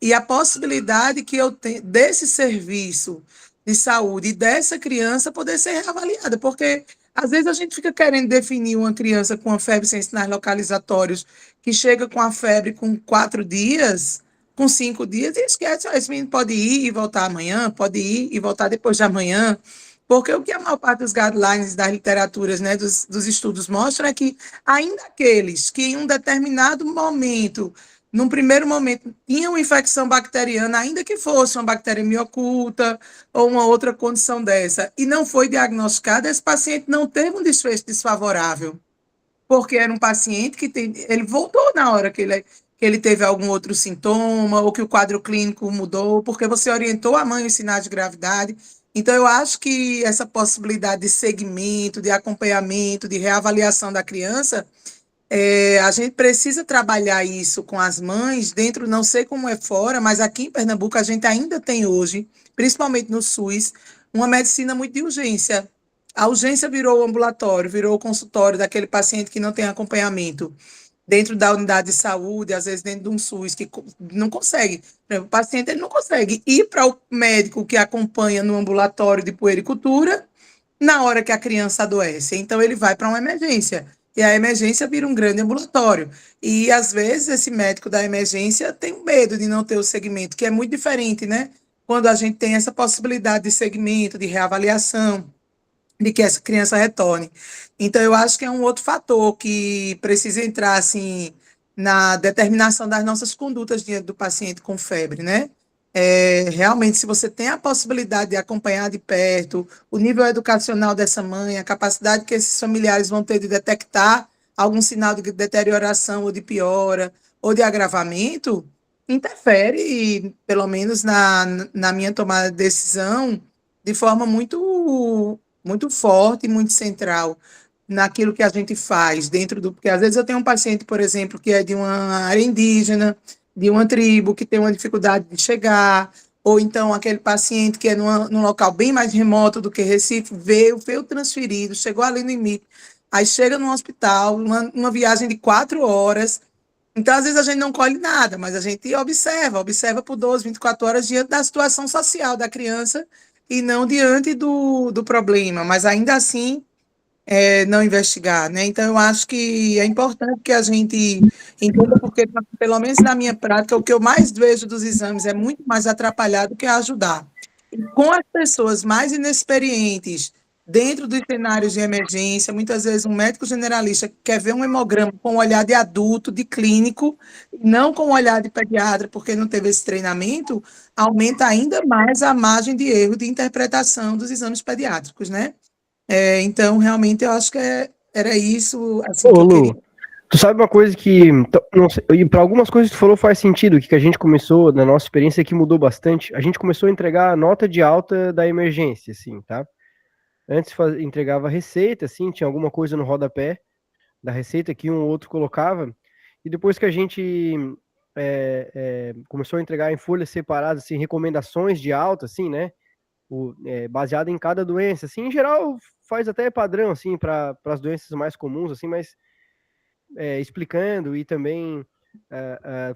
e a possibilidade que eu tenho desse serviço de saúde e dessa criança poder ser reavaliada, porque às vezes a gente fica querendo definir uma criança com uma febre sem sinais localizatórios que chega com a febre com 4 dias, com 5 dias, e esquece, esse menino pode ir e voltar amanhã, pode ir e voltar depois de amanhã, porque o que a maior parte dos guidelines das literaturas, né, dos estudos mostram é que ainda aqueles que em um determinado momento, num primeiro momento, tinham infecção bacteriana, ainda que fosse uma bactéria oculta ou uma outra condição dessa, e não foi diagnosticada, esse paciente não teve um desfecho desfavorável, porque era um paciente que ele voltou na hora que ele teve algum outro sintoma, ou que o quadro clínico mudou, porque você orientou a mãe os sinais de gravidade. Então, eu acho que essa possibilidade de segmento, de acompanhamento, de reavaliação da criança A gente precisa trabalhar isso com as mães dentro, não sei como é fora, mas aqui em Pernambuco a gente ainda tem hoje, principalmente no SUS, uma medicina muito de urgência. A urgência virou o ambulatório, virou o consultório daquele paciente que não tem acompanhamento dentro da unidade de saúde, às vezes dentro de um SUS, que não consegue. O paciente ele não consegue ir para o médico que acompanha no ambulatório de puericultura na hora que a criança adoece. Então, ele vai para uma emergência. E a emergência vira um grande ambulatório. E, às vezes, esse médico da emergência tem medo de não ter o segmento, que é muito diferente, né? Quando a gente tem essa possibilidade de segmento, de reavaliação, de que essa criança retorne. Então, eu acho que é um outro fator que precisa entrar, assim, na determinação das nossas condutas diante do paciente com febre, né? Realmente, se você tem a possibilidade de acompanhar de perto o nível educacional dessa mãe, a capacidade que esses familiares vão ter de detectar algum sinal de deterioração ou de piora ou de agravamento, interfere, pelo menos na minha tomada de decisão, de forma muito, muito forte e muito central naquilo que a gente faz dentro do... Porque às vezes eu tenho um paciente, por exemplo, que é de uma área indígena, de uma tribo que tem uma dificuldade de chegar, ou então aquele paciente que é num local bem mais remoto do que Recife, veio transferido, chegou ali no IMIP, aí chega no hospital, uma viagem de 4 horas, então às vezes a gente não colhe nada, mas a gente observa por 12, 24 horas diante da situação social da criança e não diante do problema, mas ainda assim não investigar, né? Então, eu acho que é importante que a gente entenda, porque, pelo menos na minha prática, o que eu mais vejo dos exames é muito mais atrapalhar do que ajudar. E com as pessoas mais inexperientes, dentro dos cenários de emergência, muitas vezes um médico generalista quer ver um hemograma com um olhar de adulto, de clínico, não com um olhar de pediatra, porque não teve esse treinamento, aumenta ainda mais a margem de erro de interpretação dos exames pediátricos, né? Então, realmente, eu acho que era isso assim, que eu queria. Lu, tu sabe uma coisa que, não sei, e para algumas coisas que tu falou faz sentido, que a gente começou, na nossa experiência que mudou bastante, a gente começou a entregar a nota de alta da emergência, assim, tá? Antes entregava a receita, assim, tinha alguma coisa no rodapé da receita que um ou outro colocava, e depois que a gente começou a entregar em folhas separadas, assim, recomendações de alta, assim, né? Baseado em cada doença, assim, em geral faz até padrão, assim, para as doenças mais comuns, assim, mas explicando e também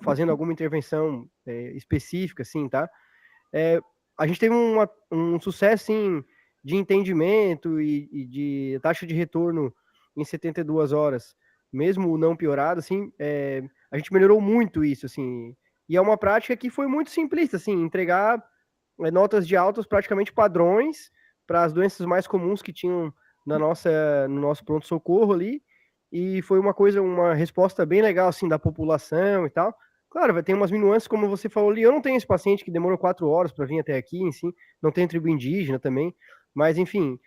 fazendo alguma intervenção específica, assim, tá? A gente teve um sucesso, assim, de entendimento e de taxa de retorno em 72 horas, mesmo não piorado, assim, a gente melhorou muito isso, assim, e é uma prática que foi muito simplista, assim, entregar notas de altas praticamente padrões para as doenças mais comuns que tinham no nosso pronto-socorro ali, e foi uma resposta bem legal, assim, da população e tal. Claro, vai ter umas nuances, como você falou ali, eu não tenho esse paciente que demorou 4 horas para vir até aqui, assim, não tem tribo indígena também, mas, enfim,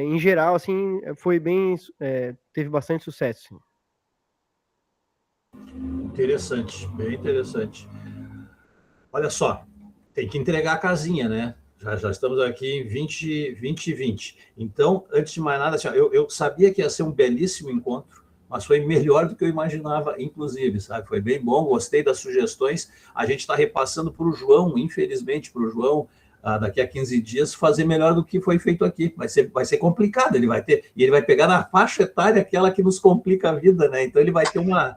em geral, assim, foi bem, teve bastante sucesso. Assim. Interessante, bem interessante. Olha só, tem que entregar a casinha, né? Já estamos aqui em 2020. Então, antes de mais nada, assim, eu sabia que ia ser um belíssimo encontro, mas foi melhor do que eu imaginava, inclusive, sabe? Foi bem bom, gostei das sugestões. A gente está repassando para o João, infelizmente, para o João, daqui a 15 dias, fazer melhor do que foi feito aqui. Vai ser complicado, ele vai pegar na faixa etária aquela que nos complica a vida, né? Então, ele vai ter uma...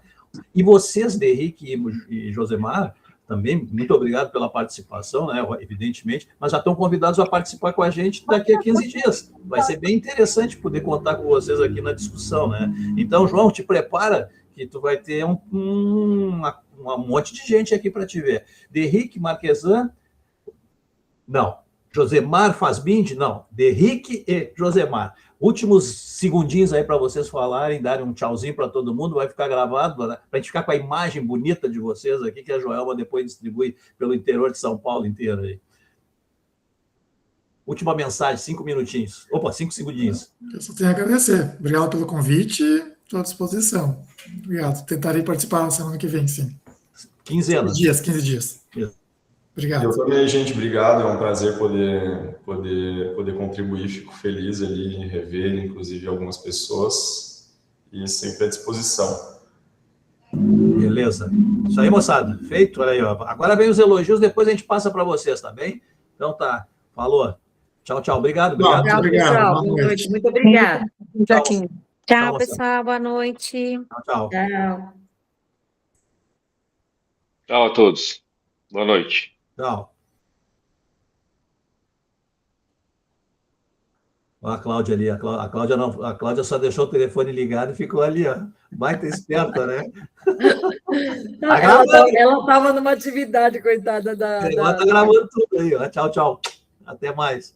E vocês, Derrick e Josemar, também, muito obrigado pela participação, né, evidentemente, mas já estão convidados a participar com a gente daqui a 15 dias. Vai ser bem interessante poder contar com vocês aqui na discussão, né? Então, João, te prepara que tu vai ter um monte de gente aqui para te ver. Derrick Marquesan, não. Josemar Fasbind, não. Derrick e Josemar. Últimos segundinhos aí para vocês falarem, darem um tchauzinho para todo mundo, vai ficar gravado, né? Para a gente ficar com a imagem bonita de vocês aqui, que a Joelma depois distribui pelo interior de São Paulo inteiro aí. Última mensagem, 5 minutinhos. Opa, 5 segundinhos. Eu só tenho a agradecer. Obrigado pelo convite, estou à disposição. Obrigado. Tentarei participar na semana que vem, sim. 15 dias. Obrigado. Eu também, gente, obrigado. É um prazer poder contribuir. Fico feliz ali em rever, inclusive, algumas pessoas. e sempre à disposição. Beleza. Isso aí, moçada. Feito. Olha aí, ó. Agora vem os elogios, depois a gente passa para vocês, tá bem? Então tá. Falou. Tchau, tchau. Obrigado. Tchau, Tchau, obrigado. pessoal. Boa Boa noite. noite. Muito obrigada. Jaquim. Tchau, Tchau, pessoal. Boa noite. Tchau, tchau. Tchau. Tchau a todos. Boa noite. Tchau. Ó, a Cláudia ali. A Cláudia não, a Cláudia só deixou o telefone ligado e ficou ali, ó. Baita esperta, né? Ela estava numa atividade, coitada da. Ela tá gravando tudo aí, ó. Tchau, tchau. Até mais.